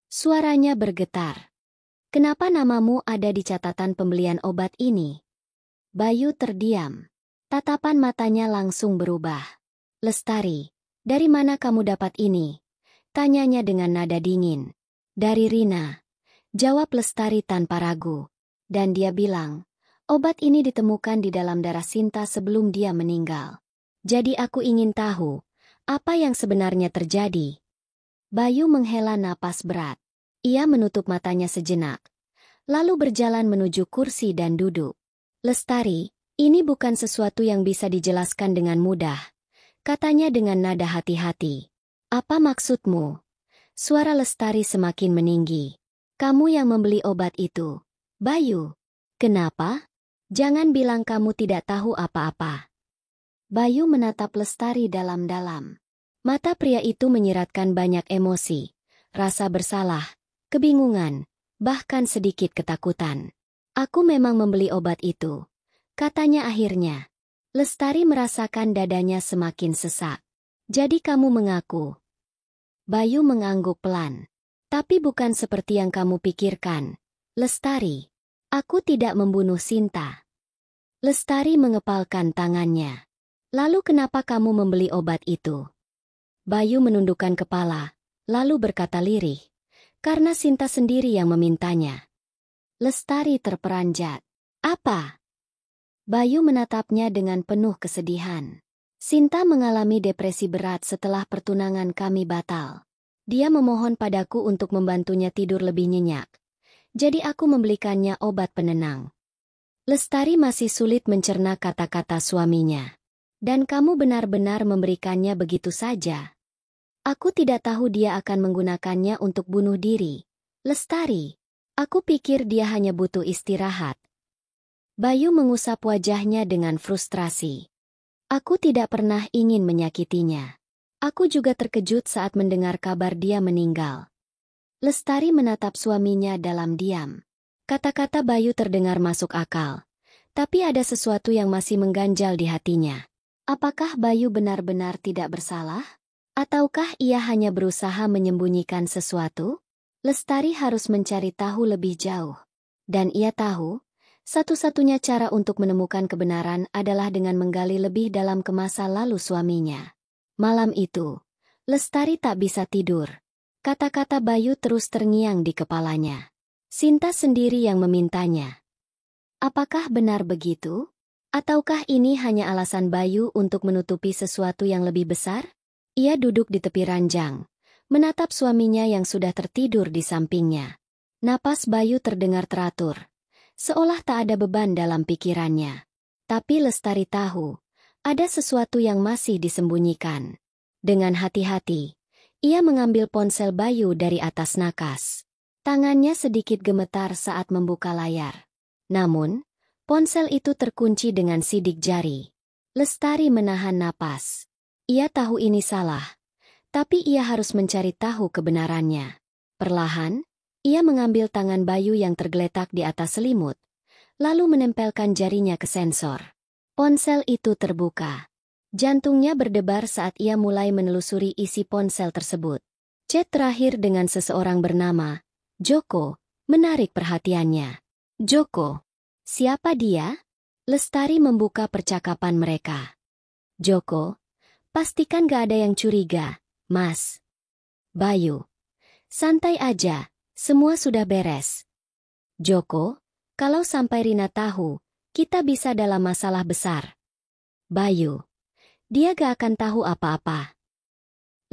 Suaranya bergetar. Kenapa namamu ada di catatan pembelian obat ini? Bayu terdiam. Tatapan matanya langsung berubah. Lestari, dari mana kamu dapat ini? Tanyanya dengan nada dingin. Dari Rina, jawab Lestari tanpa ragu. Dan dia bilang, obat ini ditemukan di dalam darah Sinta sebelum dia meninggal. Jadi aku ingin tahu, apa yang sebenarnya terjadi? Bayu menghela napas berat. Ia menutup matanya sejenak, lalu berjalan menuju kursi dan duduk. Lestari, ini bukan sesuatu yang bisa dijelaskan dengan mudah, katanya dengan nada hati-hati. Apa maksudmu? Suara Lestari semakin meninggi. Kamu yang membeli obat itu, Bayu. Kenapa? Jangan bilang kamu tidak tahu apa-apa. Bayu menatap Lestari dalam-dalam. Mata pria itu menyiratkan banyak emosi, rasa bersalah, kebingungan, bahkan sedikit ketakutan. Aku memang membeli obat itu, katanya akhirnya. Lestari merasakan dadanya semakin sesak. Jadi kamu mengaku? Bayu mengangguk pelan. Tapi bukan seperti yang kamu pikirkan, Lestari. Aku tidak membunuh Sinta. Lestari mengepalkan tangannya. Lalu kenapa kamu membeli obat itu? Bayu menundukkan kepala, lalu berkata lirih. Karena Sinta sendiri yang memintanya. Lestari terperanjat. Apa? Bayu menatapnya dengan penuh kesedihan. Sinta mengalami depresi berat setelah pertunangan kami batal. Dia memohon padaku untuk membantunya tidur lebih nyenyak. Jadi aku membelikannya obat penenang. Lestari masih sulit mencerna kata-kata suaminya. Dan kamu benar-benar memberikannya begitu saja. Aku tidak tahu dia akan menggunakannya untuk bunuh diri. Lestari, aku pikir dia hanya butuh istirahat. Bayu mengusap wajahnya dengan frustrasi. Aku tidak pernah ingin menyakitinya. Aku juga terkejut saat mendengar kabar dia meninggal. Lestari menatap suaminya dalam diam. Kata-kata Bayu terdengar masuk akal. Tapi ada sesuatu yang masih mengganjal di hatinya. Apakah Bayu benar-benar tidak bersalah? Ataukah ia hanya berusaha menyembunyikan sesuatu? Lestari harus mencari tahu lebih jauh. Dan ia tahu, satu-satunya cara untuk menemukan kebenaran adalah dengan menggali lebih dalam ke masa lalu suaminya. Malam itu, Lestari tak bisa tidur. Kata-kata Bayu terus terngiang di kepalanya. Sinta sendiri yang memintanya. Apakah benar begitu? Ataukah ini hanya alasan Bayu untuk menutupi sesuatu yang lebih besar? Ia duduk di tepi ranjang, menatap suaminya yang sudah tertidur di sampingnya. Napas Bayu terdengar teratur. Seolah tak ada beban dalam pikirannya. Tapi Lestari tahu, ada sesuatu yang masih disembunyikan. Dengan hati-hati, ia mengambil ponsel Bayu dari atas nakas. Tangannya sedikit gemetar saat membuka layar. Namun, ponsel itu terkunci dengan sidik jari. Lestari menahan napas. Ia tahu ini salah, tapi ia harus mencari tahu kebenarannya. Perlahan, ia mengambil tangan Bayu yang tergeletak di atas selimut, lalu menempelkan jarinya ke sensor. Ponsel itu terbuka. Jantungnya berdebar saat ia mulai menelusuri isi ponsel tersebut. Chat terakhir dengan seseorang bernama Joko menarik perhatiannya. Joko, siapa dia? Lestari membuka percakapan mereka. Joko, pastikan gak ada yang curiga, Mas. Bayu, santai aja. Semua sudah beres. Joko, kalau sampai Rina tahu, kita bisa dalam masalah besar. Bayu, dia gak akan tahu apa-apa.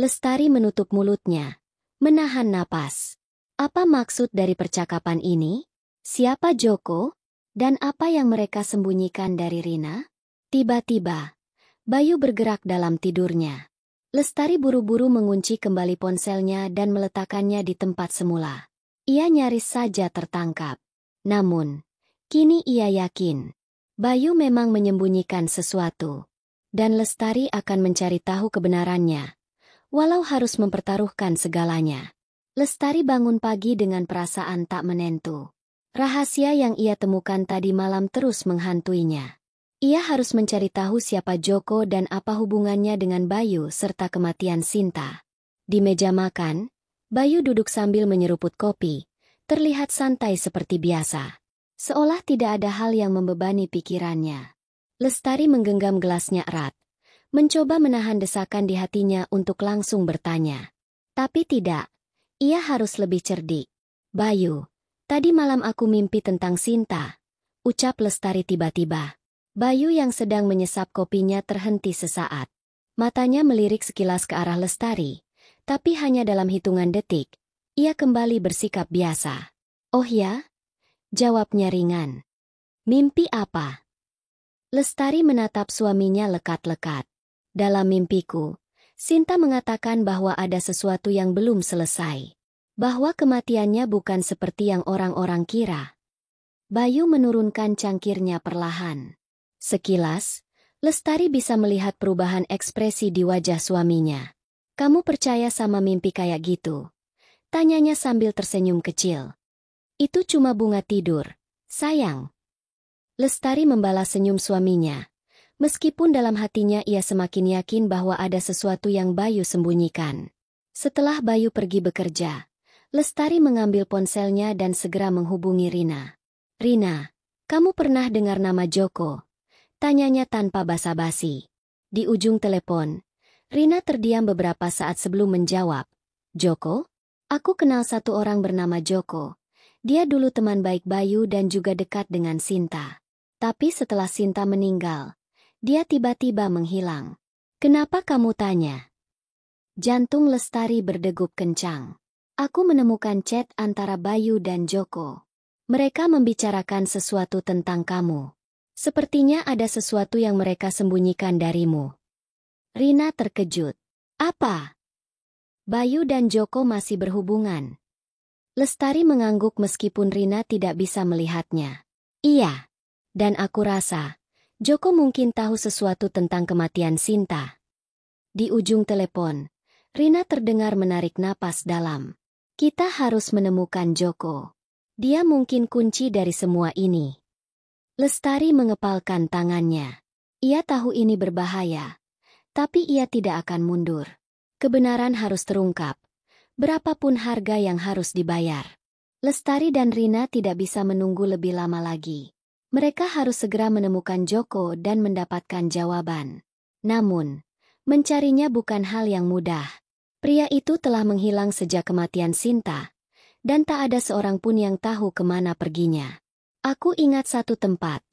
Lestari menutup mulutnya, menahan napas. Apa maksud dari percakapan ini? Siapa Joko? Dan apa yang mereka sembunyikan dari Rina? Tiba-tiba, Bayu bergerak dalam tidurnya. Lestari buru-buru mengunci kembali ponselnya dan meletakkannya di tempat semula. Ia nyaris saja tertangkap. Namun, kini ia yakin, Bayu memang menyembunyikan sesuatu. Dan Lestari akan mencari tahu kebenarannya, walau harus mempertaruhkan segalanya. Lestari bangun pagi dengan perasaan tak menentu. Rahasia yang ia temukan tadi malam terus menghantuinya. Ia harus mencari tahu siapa Joko dan apa hubungannya dengan Bayu serta kematian Sinta. Di meja makan, Bayu duduk sambil menyeruput kopi, terlihat santai seperti biasa. Seolah tidak ada hal yang membebani pikirannya. Lestari menggenggam gelasnya erat, mencoba menahan desakan di hatinya untuk langsung bertanya. Tapi tidak, Ia harus lebih cerdik. Bayu, tadi malam aku mimpi tentang Sinta, ucap Lestari tiba-tiba. Bayu yang sedang menyesap kopinya terhenti sesaat. Matanya melirik sekilas ke arah Lestari, tapi hanya dalam hitungan detik, ia kembali bersikap biasa. Oh ya? Jawabnya ringan. Mimpi apa? Lestari menatap suaminya lekat-lekat. Dalam mimpiku, Sinta mengatakan bahwa ada sesuatu yang belum selesai. Bahwa kematiannya bukan seperti yang orang-orang kira. Bayu menurunkan cangkirnya perlahan. Sekilas, Lestari bisa melihat perubahan ekspresi di wajah suaminya. Kamu percaya sama mimpi kayak gitu? Tanyanya sambil tersenyum kecil. Itu cuma bunga tidur, sayang. Lestari membalas senyum suaminya. Meskipun dalam hatinya ia semakin yakin bahwa ada sesuatu yang Bayu sembunyikan. Setelah Bayu pergi bekerja, Lestari mengambil ponselnya dan segera menghubungi Rina. Rina, kamu pernah dengar nama Joko? Tanyanya tanpa basa-basi. Di ujung telepon, Rina terdiam beberapa saat sebelum menjawab. Joko? Aku kenal satu orang bernama Joko. Dia dulu teman baik Bayu dan juga dekat dengan Sinta. Tapi setelah Sinta meninggal, dia tiba-tiba menghilang. Kenapa kamu tanya? Jantung Lestari berdegup kencang. Aku menemukan chat antara Bayu dan Joko. Mereka membicarakan sesuatu tentang kamu. Sepertinya ada sesuatu yang mereka sembunyikan darimu. Rina terkejut. Apa? Bayu dan Joko masih berhubungan. Lestari mengangguk meskipun Rina tidak bisa melihatnya. Iya. Dan aku rasa, Joko mungkin tahu sesuatu tentang kematian Sinta. Di ujung telepon, Rina terdengar menarik napas dalam. Kita harus menemukan Joko. Dia mungkin kunci dari semua ini. Lestari mengepalkan tangannya. Ia tahu ini berbahaya. Tapi ia tidak akan mundur. Kebenaran harus terungkap. Berapapun harga yang harus dibayar. Lestari dan Rina tidak bisa menunggu lebih lama lagi. Mereka harus segera menemukan Joko dan mendapatkan jawaban. Namun, mencarinya bukan hal yang mudah. Pria itu telah menghilang sejak kematian Sinta. Dan tak ada seorang pun yang tahu kemana perginya. Aku ingat satu tempat,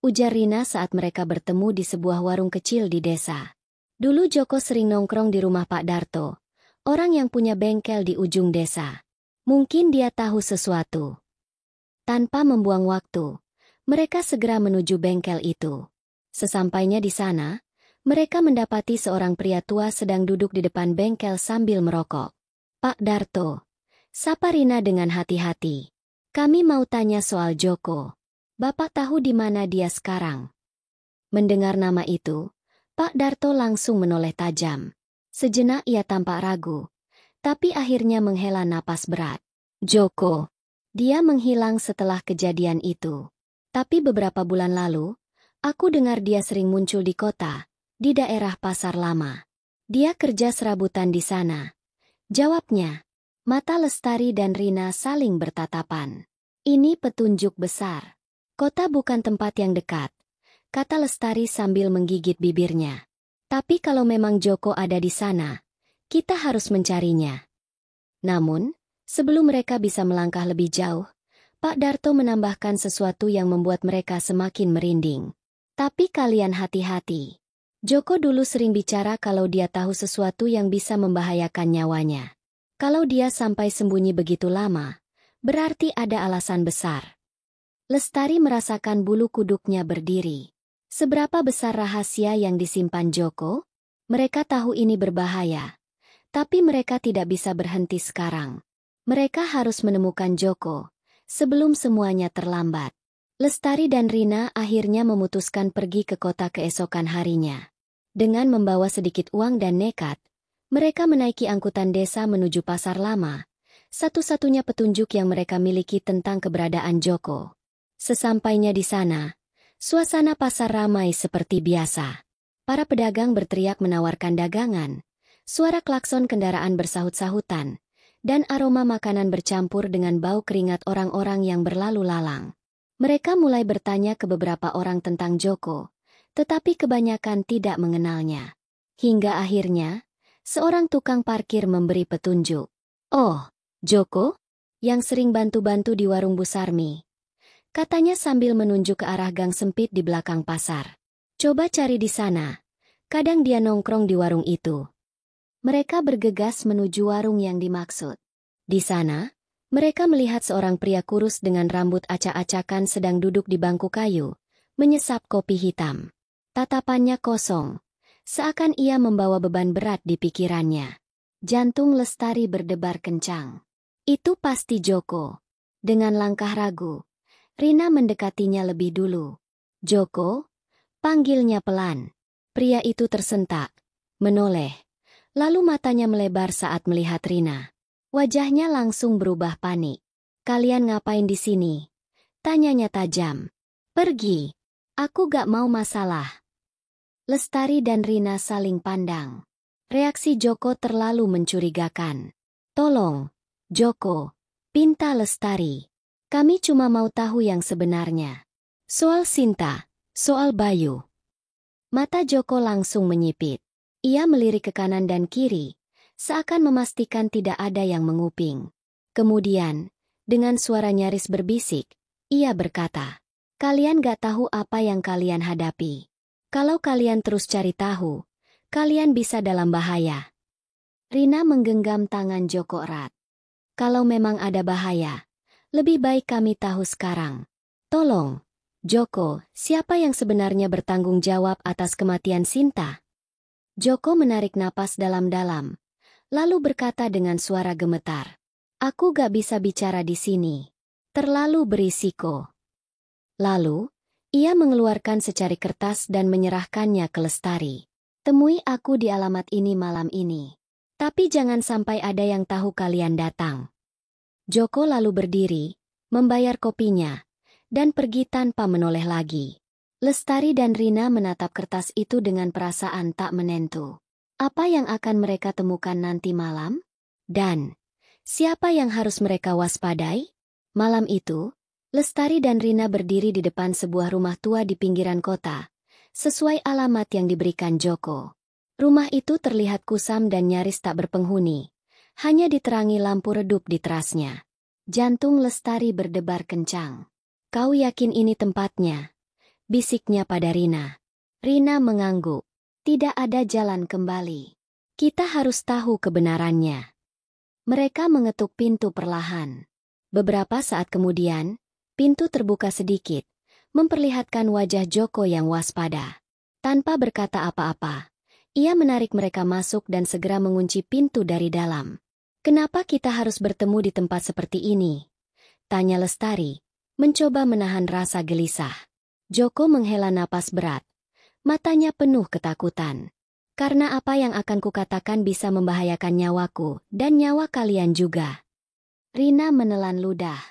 ujar Rina saat mereka bertemu di sebuah warung kecil di desa. Dulu Joko sering nongkrong di rumah Pak Darto, orang yang punya bengkel di ujung desa. Mungkin dia tahu sesuatu. Tanpa membuang waktu, mereka segera menuju bengkel itu. Sesampainya di sana, mereka mendapati seorang pria tua sedang duduk di depan bengkel sambil merokok. Pak Darto, sapa Rina dengan hati-hati. Kami mau tanya soal Joko. Bapak tahu di mana dia sekarang? Mendengar nama itu, Pak Darto langsung menoleh tajam. Sejenak ia tampak ragu, tapi akhirnya menghela napas berat. Joko. Dia menghilang setelah kejadian itu. Tapi beberapa bulan lalu, aku dengar dia sering muncul di kota, di daerah Pasar Lama. Dia kerja serabutan di sana. Jawabnya. Mata Lestari dan Rina saling bertatapan. Ini petunjuk besar. Kota bukan tempat yang dekat, kata Lestari sambil menggigit bibirnya. Tapi kalau memang Joko ada di sana, kita harus mencarinya. Namun, sebelum mereka bisa melangkah lebih jauh, Pak Darto menambahkan sesuatu yang membuat mereka semakin merinding. Tapi kalian hati-hati. Joko dulu sering bicara kalau dia tahu sesuatu yang bisa membahayakan nyawanya. Kalau dia sampai sembunyi begitu lama, berarti ada alasan besar. Lestari merasakan bulu kuduknya berdiri. Seberapa besar rahasia yang disimpan Joko? Mereka tahu ini berbahaya. Tapi mereka tidak bisa berhenti sekarang. Mereka harus menemukan Joko sebelum semuanya terlambat. Lestari dan Rina akhirnya memutuskan pergi ke kota keesokan harinya. Dengan membawa sedikit uang dan nekat, mereka menaiki angkutan desa menuju Pasar Lama, satu-satunya petunjuk yang mereka miliki tentang keberadaan Joko. Sesampainya di sana, suasana pasar ramai seperti biasa. Para pedagang berteriak menawarkan dagangan, suara klakson kendaraan bersahut-sahutan, dan aroma makanan bercampur dengan bau keringat orang-orang yang berlalu lalang. Mereka mulai bertanya ke beberapa orang tentang Joko, tetapi kebanyakan tidak mengenalnya. Hingga akhirnya, seorang tukang parkir memberi petunjuk. Oh, Joko? Yang sering bantu-bantu di warung Bu Sarmi. Katanya sambil menunjuk ke arah gang sempit di belakang pasar. Coba cari di sana. Kadang dia nongkrong di warung itu. Mereka bergegas menuju warung yang dimaksud. Di sana, mereka melihat seorang pria kurus dengan rambut acak-acakan sedang duduk di bangku kayu, menyesap kopi hitam. Tatapannya kosong, seakan ia membawa beban berat di pikirannya. Jantung Lestari berdebar kencang. Itu pasti Joko. Dengan langkah ragu, Rina mendekatinya lebih dulu. Joko? Panggilnya pelan. Pria itu tersentak, menoleh. Lalu matanya melebar saat melihat Rina. Wajahnya langsung berubah panik. Kalian ngapain di sini? Tanyanya tajam. Pergi. Aku gak mau masalah. Lestari dan Rina saling pandang. Reaksi Joko terlalu mencurigakan. Tolong, Joko, pinta Lestari. Kami cuma mau tahu yang sebenarnya. Soal Sinta, soal Bayu. Mata Joko langsung menyipit. Ia melirik ke kanan dan kiri, seakan memastikan tidak ada yang menguping. Kemudian, dengan suara nyaris berbisik, ia berkata, kalian gak tahu apa yang kalian hadapi. Kalau kalian terus cari tahu, kalian bisa dalam bahaya. Rina menggenggam tangan Joko erat. Kalau memang ada bahaya, lebih baik kami tahu sekarang. Tolong, Joko, siapa yang sebenarnya bertanggung jawab atas kematian Sinta? Joko menarik napas dalam-dalam, lalu berkata dengan suara gemetar. Aku gak bisa bicara di sini. Terlalu berisiko. Lalu, ia mengeluarkan secari kertas dan menyerahkannya ke Lestari. Temui aku di alamat ini malam ini. Tapi jangan sampai ada yang tahu kalian datang. Joko lalu berdiri, membayar kopinya, dan pergi tanpa menoleh lagi. Lestari dan Rina menatap kertas itu dengan perasaan tak menentu. Apa yang akan mereka temukan nanti malam? Dan siapa yang harus mereka waspadai? Malam itu, Lestari dan Rina berdiri di depan sebuah rumah tua di pinggiran kota, sesuai alamat yang diberikan Joko. Rumah itu terlihat kusam dan nyaris tak berpenghuni, hanya diterangi lampu redup di terasnya. Jantung Lestari berdebar kencang. Kau yakin ini tempatnya? Bisiknya pada Rina. Rina mengangguk. Tidak ada jalan kembali. Kita harus tahu kebenarannya. Mereka mengetuk pintu perlahan. Beberapa saat kemudian, pintu terbuka sedikit, memperlihatkan wajah Joko yang waspada. Tanpa berkata apa-apa, ia menarik mereka masuk dan segera mengunci pintu dari dalam. Kenapa kita harus bertemu di tempat seperti ini? Tanya Lestari, mencoba menahan rasa gelisah. Joko menghela napas berat. Matanya penuh ketakutan. Karena apa yang akan kukatakan bisa membahayakan nyawaku dan nyawa kalian juga. Rina menelan ludah.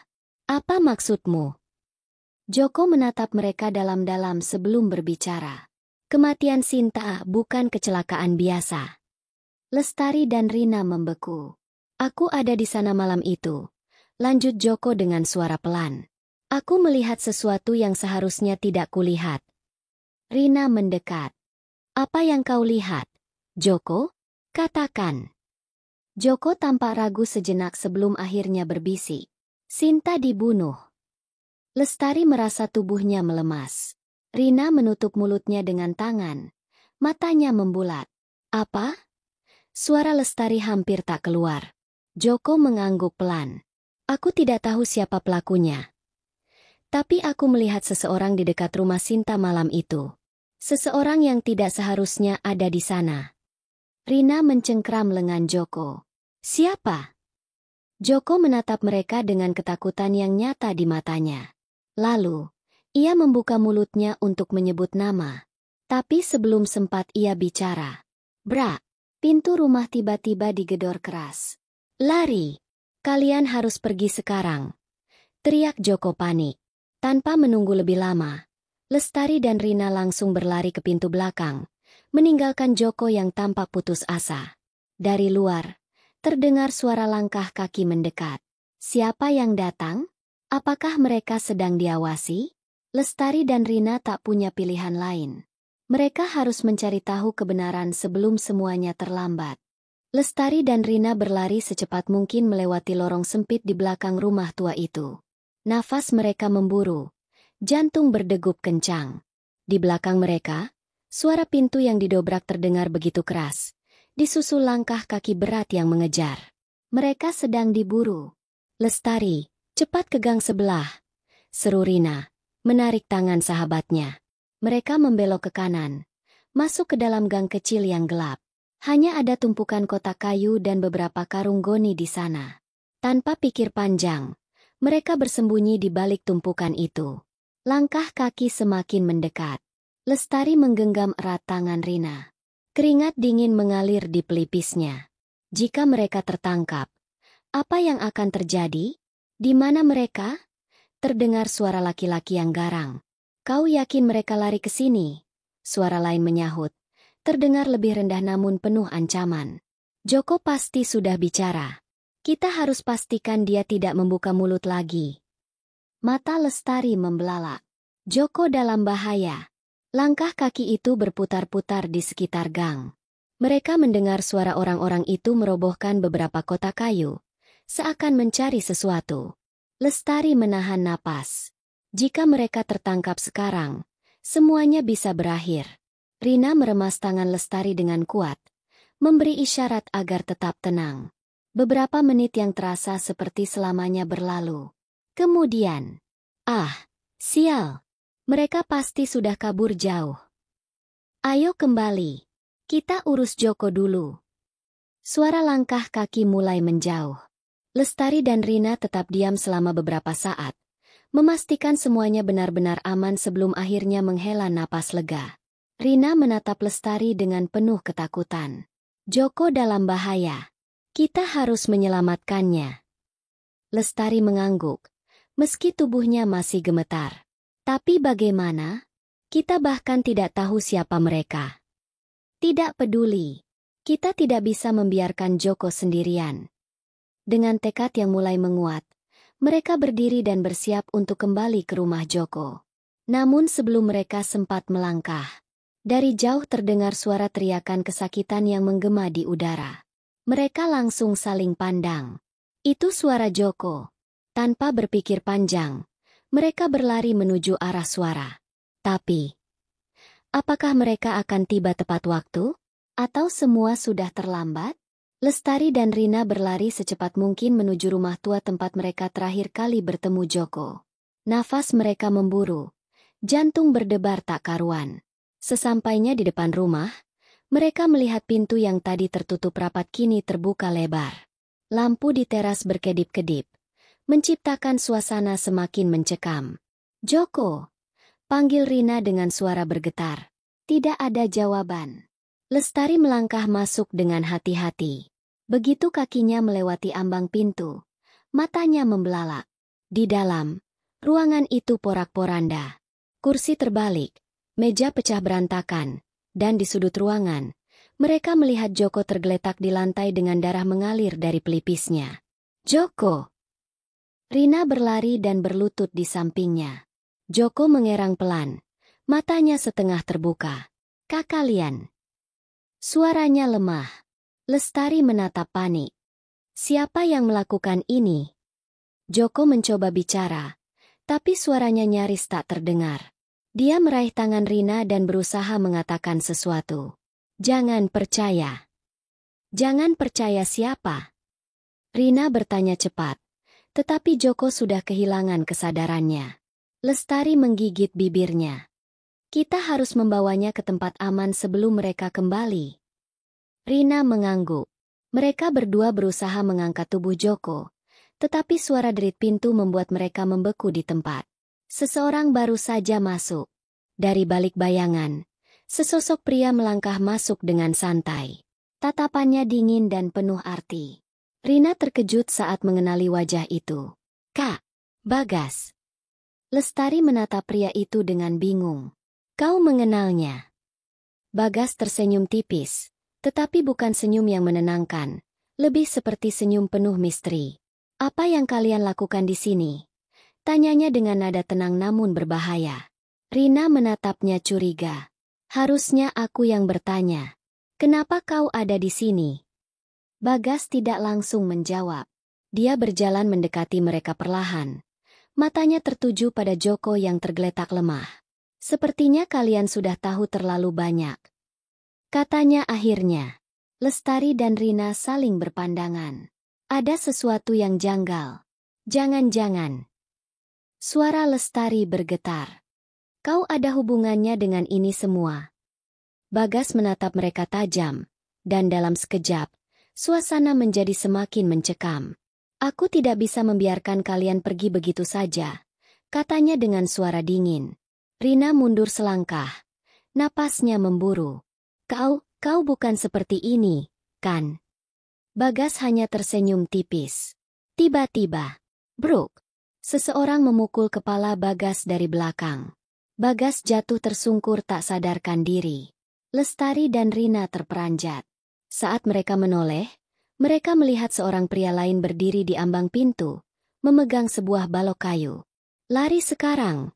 Apa maksudmu? Joko menatap mereka dalam-dalam sebelum berbicara. Kematian Sinta bukan kecelakaan biasa. Lestari dan Rina membeku. Aku ada di sana malam itu. Lanjut Joko dengan suara pelan. Aku melihat sesuatu yang seharusnya tidak kulihat. Rina mendekat. Apa yang kau lihat, Joko? Katakan. Joko tampak ragu sejenak sebelum akhirnya berbisik. Sinta dibunuh. Lestari merasa tubuhnya melemas. Rina menutup mulutnya dengan tangan. Matanya membulat. Apa? Suara Lestari hampir tak keluar. Joko mengangguk pelan. Aku tidak tahu siapa pelakunya. Tapi aku melihat seseorang di dekat rumah Sinta malam itu. Seseorang yang tidak seharusnya ada di sana. Rina mencengkram lengan Joko. Siapa? Joko menatap mereka dengan ketakutan yang nyata di matanya. Lalu, ia membuka mulutnya untuk menyebut nama. Tapi sebelum sempat ia bicara. Brak! Pintu rumah tiba-tiba digedor keras. Lari! Kalian harus pergi sekarang. Teriak Joko panik. Tanpa menunggu lebih lama, Lestari dan Rina langsung berlari ke pintu belakang, meninggalkan Joko yang tampak putus asa. Dari luar, terdengar suara langkah kaki mendekat. Siapa yang datang? Apakah mereka sedang diawasi? Lestari dan Rina tak punya pilihan lain. Mereka harus mencari tahu kebenaran sebelum semuanya terlambat. Lestari dan Rina berlari secepat mungkin melewati lorong sempit di belakang rumah tua itu. Nafas mereka memburu. Jantung berdegup kencang. Di belakang mereka, suara pintu yang didobrak terdengar begitu keras. Disusul langkah kaki berat yang mengejar. Mereka sedang diburu. Lestari, cepat ke gang sebelah, seru Rina, menarik tangan sahabatnya. Mereka membelok ke kanan, masuk ke dalam gang kecil yang gelap. Hanya ada tumpukan kotak kayu dan beberapa karung goni di sana. Tanpa pikir panjang, mereka bersembunyi di balik tumpukan itu. Langkah kaki semakin mendekat. Lestari menggenggam erat tangan Rina. Keringat dingin mengalir di pelipisnya. Jika mereka tertangkap, apa yang akan terjadi? Di mana mereka? Terdengar suara laki-laki yang garang. Kau yakin mereka lari ke sini? Suara lain menyahut. Terdengar lebih rendah namun penuh ancaman. Joko pasti sudah bicara. Kita harus pastikan dia tidak membuka mulut lagi. Mata Lestari membelalak. Joko dalam bahaya. Langkah kaki itu berputar-putar di sekitar gang. Mereka mendengar suara orang-orang itu merobohkan beberapa kotak kayu, seakan mencari sesuatu. Lestari menahan napas. Jika mereka tertangkap sekarang, semuanya bisa berakhir. Rina meremas tangan Lestari dengan kuat, memberi isyarat agar tetap tenang. Beberapa menit yang terasa seperti selamanya berlalu. Kemudian, sial! Mereka pasti sudah kabur jauh. Ayo kembali. Kita urus Joko dulu. Suara langkah kaki mulai menjauh. Lestari dan Rina tetap diam selama beberapa saat, memastikan semuanya benar-benar aman sebelum akhirnya menghela napas lega. Rina menatap Lestari dengan penuh ketakutan. Joko dalam bahaya. Kita harus menyelamatkannya. Lestari mengangguk, meski tubuhnya masih gemetar. Tapi bagaimana? Kita bahkan tidak tahu siapa mereka. Tidak peduli. Kita tidak bisa membiarkan Joko sendirian. Dengan tekad yang mulai menguat, mereka berdiri dan bersiap untuk kembali ke rumah Joko. Namun sebelum mereka sempat melangkah, dari jauh terdengar suara teriakan kesakitan yang menggema di udara. Mereka langsung saling pandang. Itu suara Joko. Tanpa berpikir panjang, mereka berlari menuju arah suara. Tapi, apakah mereka akan tiba tepat waktu? Atau semua sudah terlambat? Lestari dan Rina berlari secepat mungkin menuju rumah tua tempat mereka terakhir kali bertemu Joko. Nafas mereka memburu. Jantung berdebar tak karuan. Sesampainya di depan rumah, mereka melihat pintu yang tadi tertutup rapat kini terbuka lebar. Lampu di teras berkedip-kedip, menciptakan suasana semakin mencekam. Joko! Panggil Rina dengan suara bergetar. Tidak ada jawaban. Lestari melangkah masuk dengan hati-hati. Begitu kakinya melewati ambang pintu, matanya membelalak. Di dalam, ruangan itu porak-poranda. Kursi terbalik, meja pecah berantakan, dan di sudut ruangan, mereka melihat Joko tergeletak di lantai dengan darah mengalir dari pelipisnya. Joko! Rina berlari dan berlutut di sampingnya. Joko mengerang pelan, matanya setengah terbuka. Kalian! Suaranya lemah. Lestari menatap panik. Siapa yang melakukan ini? Joko mencoba bicara, tapi suaranya nyaris tak terdengar. Dia meraih tangan Rina dan berusaha mengatakan sesuatu. Jangan percaya. Jangan percaya siapa? Rina bertanya cepat. Tetapi Joko sudah kehilangan kesadarannya. Lestari menggigit bibirnya. Kita harus membawanya ke tempat aman sebelum mereka kembali. Rina mengangguk. Mereka berdua berusaha mengangkat tubuh Joko, tetapi suara derit pintu membuat mereka membeku di tempat. Seseorang baru saja masuk. Dari balik bayangan, sesosok pria melangkah masuk dengan santai. Tatapannya dingin dan penuh arti. Rina terkejut saat mengenali wajah itu. Kak, Bagas. Lestari menatap pria itu dengan bingung. Kau mengenalnya? Bagas tersenyum tipis, tetapi bukan senyum yang menenangkan, lebih seperti senyum penuh misteri. Apa yang kalian lakukan di sini? Tanyanya dengan nada tenang namun berbahaya. Rina menatapnya curiga. Harusnya aku yang bertanya. Kenapa kau ada di sini? Bagas tidak langsung menjawab. Dia berjalan mendekati mereka perlahan. Matanya tertuju pada Joko yang tergeletak lemah. Sepertinya kalian sudah tahu terlalu banyak, katanya akhirnya. Lestari dan Rina saling berpandangan. Ada sesuatu yang janggal. Jangan-jangan. Suara Lestari bergetar. Kau ada hubungannya dengan ini semua. Bagas menatap mereka tajam, dan dalam sekejap, suasana menjadi semakin mencekam. Aku tidak bisa membiarkan kalian pergi begitu saja, katanya dengan suara dingin. Rina mundur selangkah. Napasnya memburu. Kau bukan seperti ini, kan? Bagas hanya tersenyum tipis. Tiba-tiba, bruk. Seseorang memukul kepala Bagas dari belakang. Bagas jatuh tersungkur tak sadarkan diri. Lestari dan Rina terperanjat. Saat mereka menoleh, mereka melihat seorang pria lain berdiri di ambang pintu, memegang sebuah balok kayu. Lari sekarang.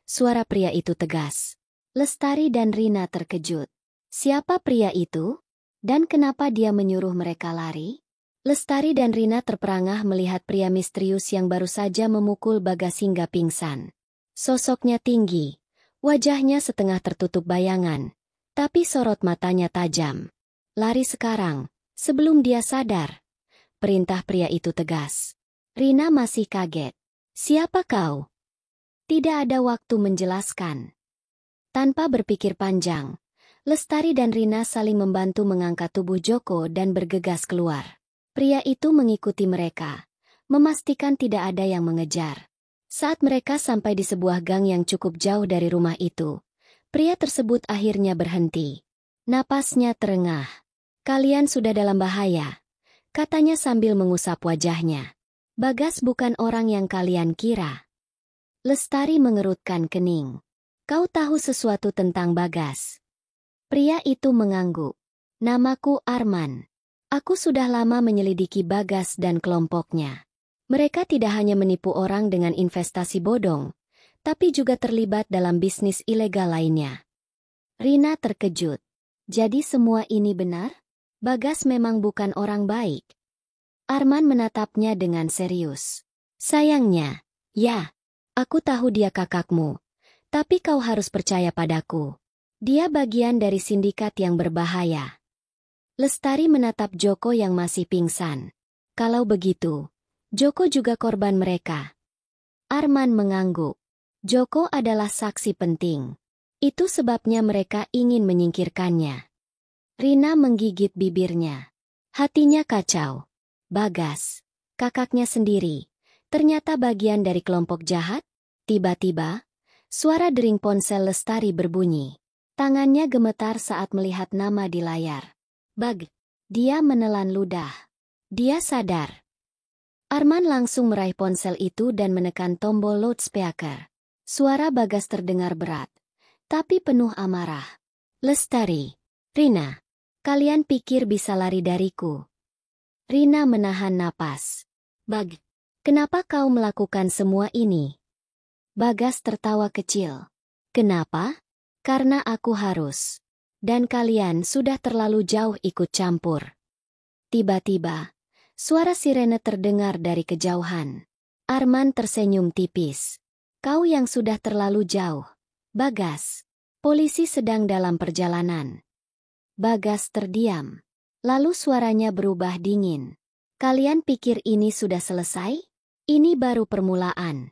Suara pria itu tegas. Lestari dan Rina terkejut. Siapa pria itu? Dan kenapa dia menyuruh mereka lari? Lestari dan Rina terperangah melihat pria misterius yang baru saja memukul Bagas hingga pingsan. Sosoknya tinggi, wajahnya setengah tertutup bayangan, tapi sorot matanya tajam. Lari sekarang, sebelum dia sadar. Perintah pria itu tegas. Rina masih kaget. Siapa kau? Tidak ada waktu menjelaskan. Tanpa berpikir panjang, Lestari dan Rina saling membantu mengangkat tubuh Joko dan bergegas keluar. Pria itu mengikuti mereka, memastikan tidak ada yang mengejar. Saat mereka sampai di sebuah gang yang cukup jauh dari rumah itu, pria tersebut akhirnya berhenti. Napasnya terengah. Kalian sudah dalam bahaya, katanya sambil mengusap wajahnya. Bagas bukan orang yang kalian kira. Lestari mengerutkan kening. Kau tahu sesuatu tentang Bagas? Pria itu mengangguk. Namaku Arman. Aku sudah lama menyelidiki Bagas dan kelompoknya. Mereka tidak hanya menipu orang dengan investasi bodong, tapi juga terlibat dalam bisnis ilegal lainnya. Rina terkejut. Jadi semua ini benar? Bagas memang bukan orang baik. Arman menatapnya dengan serius. Sayangnya, ya. Aku tahu dia kakakmu, tapi kau harus percaya padaku. Dia bagian dari sindikat yang berbahaya. Lestari menatap Joko yang masih pingsan. Kalau begitu, Joko juga korban mereka. Arman mengangguk. Joko adalah saksi penting. Itu sebabnya mereka ingin menyingkirkannya. Rina menggigit bibirnya. Hatinya kacau. Bagas, kakaknya sendiri, ternyata bagian dari kelompok jahat? Tiba-tiba, suara dering ponsel Lestari berbunyi. Tangannya gemetar saat melihat nama di layar. Bag. Dia menelan ludah. Dia sadar. Arman langsung meraih ponsel itu dan menekan tombol loudspeaker. Suara Bagas terdengar berat, tapi penuh amarah. Lestari, Rina, kalian pikir bisa lari dariku? Rina menahan napas. Bag, kenapa kau melakukan semua ini? Bagas tertawa kecil. Kenapa? Karena aku harus. Dan kalian sudah terlalu jauh ikut campur. Tiba-tiba, suara sirene terdengar dari kejauhan. Arman tersenyum tipis. Kau yang sudah terlalu jauh. Bagas, polisi sedang dalam perjalanan. Bagas terdiam. Lalu suaranya berubah dingin. Kalian pikir ini sudah selesai? Ini baru permulaan.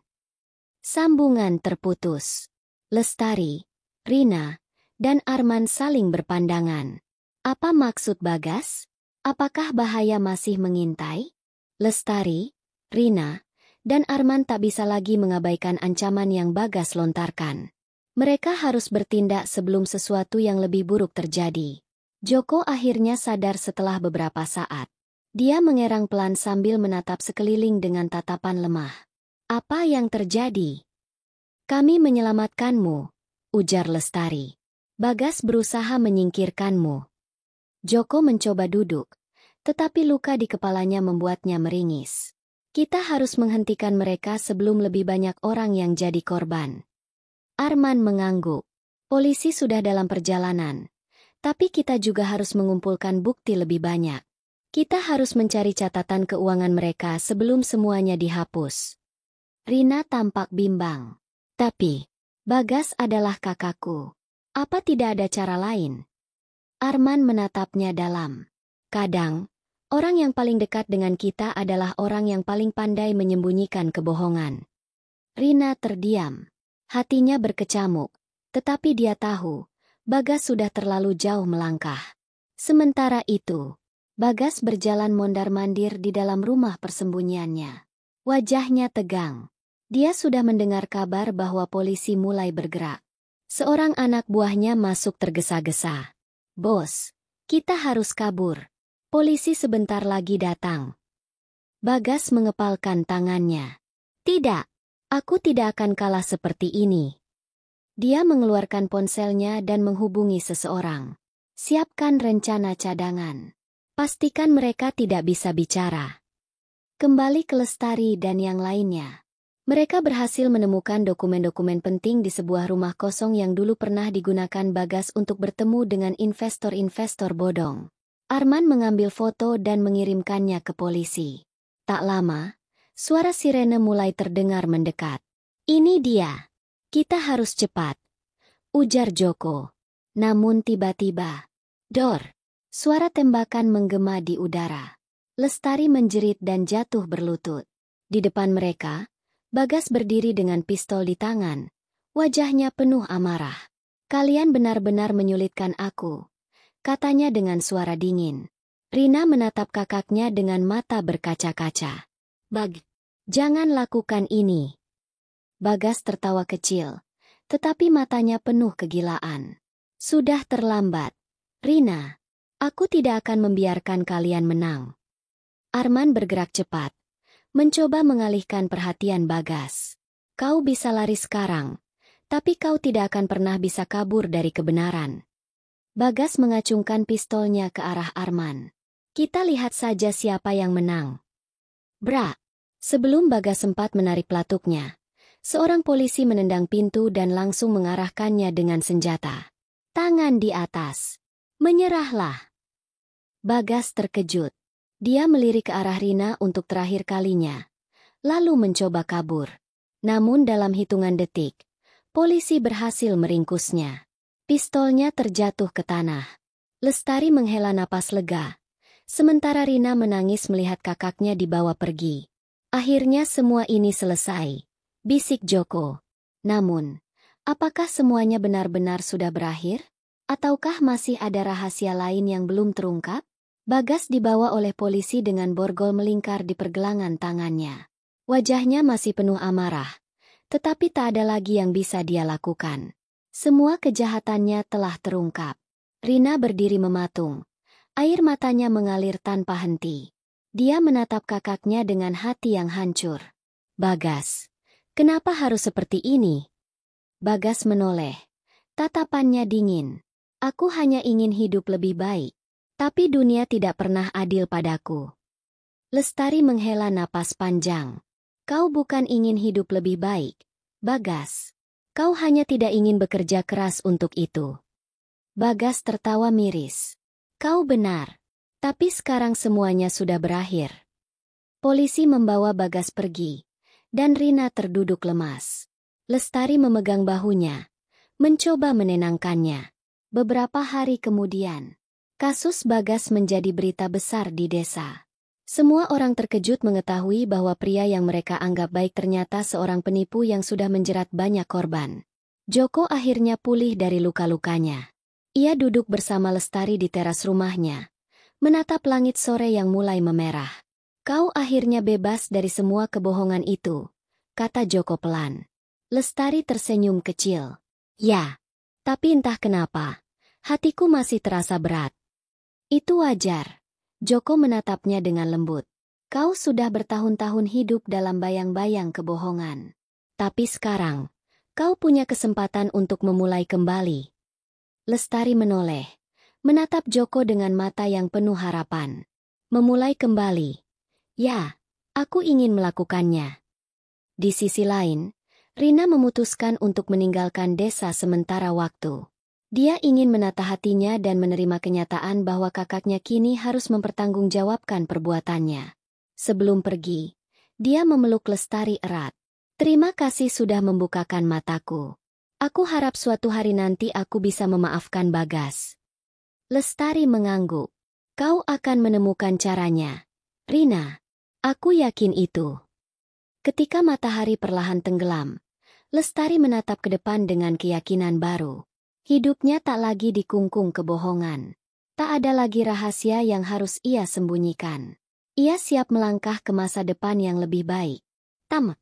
Sambungan terputus. Lestari, Rina, dan Arman saling berpandangan. Apa maksud Bagas? Apakah bahaya masih mengintai? Lestari, Rina, dan Arman tak bisa lagi mengabaikan ancaman yang Bagas lontarkan. Mereka harus bertindak sebelum sesuatu yang lebih buruk terjadi. Joko akhirnya sadar setelah beberapa saat. Dia mengerang pelan sambil menatap sekeliling dengan tatapan lemah. Apa yang terjadi? Kami menyelamatkanmu, ujar Lestari. Bagas berusaha menyingkirkanmu. Joko mencoba duduk, tetapi luka di kepalanya membuatnya meringis. Kita harus menghentikan mereka sebelum lebih banyak orang yang jadi korban. Arman mengangguk. Polisi sudah dalam perjalanan, tapi kita juga harus mengumpulkan bukti lebih banyak. Kita harus mencari catatan keuangan mereka sebelum semuanya dihapus. Rina tampak bimbang. Tapi, Bagas adalah kakakku. Apa tidak ada cara lain? Arman menatapnya dalam. Kadang, orang yang paling dekat dengan kita adalah orang yang paling pandai menyembunyikan kebohongan. Rina terdiam. Hatinya berkecamuk. Tetapi dia tahu, Bagas sudah terlalu jauh melangkah. Sementara itu, Bagas berjalan mondar-mandir di dalam rumah persembunyiannya. Wajahnya tegang. Dia sudah mendengar kabar bahwa polisi mulai bergerak. Seorang anak buahnya masuk tergesa-gesa. "Bos, kita harus kabur. Polisi sebentar lagi datang." Bagas mengepalkan tangannya. "Tidak, aku tidak akan kalah seperti ini." Dia mengeluarkan ponselnya dan menghubungi seseorang. "Siapkan rencana cadangan. Pastikan mereka tidak bisa bicara." Kembali ke Lestari dan yang lainnya. Mereka berhasil menemukan dokumen-dokumen penting di sebuah rumah kosong yang dulu pernah digunakan Bagas untuk bertemu dengan investor-investor bodong. Arman mengambil foto dan mengirimkannya ke polisi. Tak lama, suara sirene mulai terdengar mendekat. "Ini dia. Kita harus cepat," ujar Joko. Namun tiba-tiba, dor! Suara tembakan menggema di udara. Lestari menjerit dan jatuh berlutut. Di depan mereka, Bagas berdiri dengan pistol di tangan. Wajahnya penuh amarah. "Kalian benar-benar menyulitkan aku," katanya dengan suara dingin. Rina menatap kakaknya dengan mata berkaca-kaca. Jangan lakukan ini." Bagas tertawa kecil, tetapi matanya penuh kegilaan. "Sudah terlambat. Rina, aku tidak akan membiarkan kalian menang." Arman bergerak cepat, mencoba mengalihkan perhatian Bagas. "Kau bisa lari sekarang, tapi kau tidak akan pernah bisa kabur dari kebenaran." Bagas mengacungkan pistolnya ke arah Arman. "Kita lihat saja siapa yang menang." Bra! Sebelum Bagas sempat menarik pelatuknya, seorang polisi menendang pintu dan langsung mengarahkannya dengan senjata. "Tangan di atas. Menyerahlah." Bagas terkejut. Dia melirik ke arah Rina untuk terakhir kalinya, lalu mencoba kabur. Namun dalam hitungan detik, polisi berhasil meringkusnya. Pistolnya terjatuh ke tanah. Lestari menghela napas lega, sementara Rina menangis melihat kakaknya dibawa pergi. "Akhirnya semua ini selesai," bisik Joko. Namun, apakah semuanya benar-benar sudah berakhir? Ataukah masih ada rahasia lain yang belum terungkap? Bagas dibawa oleh polisi dengan borgol melingkar di pergelangan tangannya. Wajahnya masih penuh amarah, tetapi tak ada lagi yang bisa dia lakukan. Semua kejahatannya telah terungkap. Rina berdiri mematung. Air matanya mengalir tanpa henti. Dia menatap kakaknya dengan hati yang hancur. "Bagas, kenapa harus seperti ini?" Bagas menoleh. Tatapannya dingin. "Aku hanya ingin hidup lebih baik. Tapi dunia tidak pernah adil padaku." Lestari menghela napas panjang. "Kau bukan ingin hidup lebih baik, Bagas. Kau hanya tidak ingin bekerja keras untuk itu." Bagas tertawa miris. "Kau benar. Tapi sekarang semuanya sudah berakhir." Polisi membawa Bagas pergi, dan Rina terduduk lemas. Lestari memegang bahunya, mencoba menenangkannya. Beberapa hari kemudian, kasus Bagas menjadi berita besar di desa. Semua orang terkejut mengetahui bahwa pria yang mereka anggap baik ternyata seorang penipu yang sudah menjerat banyak korban. Joko akhirnya pulih dari luka-lukanya. Ia duduk bersama Lestari di teras rumahnya, menatap langit sore yang mulai memerah. "Kau akhirnya bebas dari semua kebohongan itu," kata Joko pelan. Lestari tersenyum kecil. "Ya, tapi entah kenapa, hatiku masih terasa berat." "Itu wajar." Joko menatapnya dengan lembut. "Kau sudah bertahun-tahun hidup dalam bayang-bayang kebohongan. Tapi sekarang, kau punya kesempatan untuk memulai kembali." Lestari menoleh, menatap Joko dengan mata yang penuh harapan. "Memulai kembali? Ya, aku ingin melakukannya." Di sisi lain, Rina memutuskan untuk meninggalkan desa sementara waktu. Dia ingin menata hatinya dan menerima kenyataan bahwa kakaknya kini harus mempertanggungjawabkan perbuatannya. Sebelum pergi, dia memeluk Lestari erat. Terima kasih sudah membukakan mataku. Aku harap suatu hari nanti aku bisa memaafkan Bagas. Lestari mengangguk. Kau akan menemukan caranya, Rina. Aku yakin itu. Ketika matahari perlahan tenggelam, Lestari menatap ke depan dengan keyakinan baru. Hidupnya tak lagi dikungkung kebohongan. Tak ada lagi rahasia yang harus ia sembunyikan. Ia siap melangkah ke masa depan yang lebih baik. Tamat.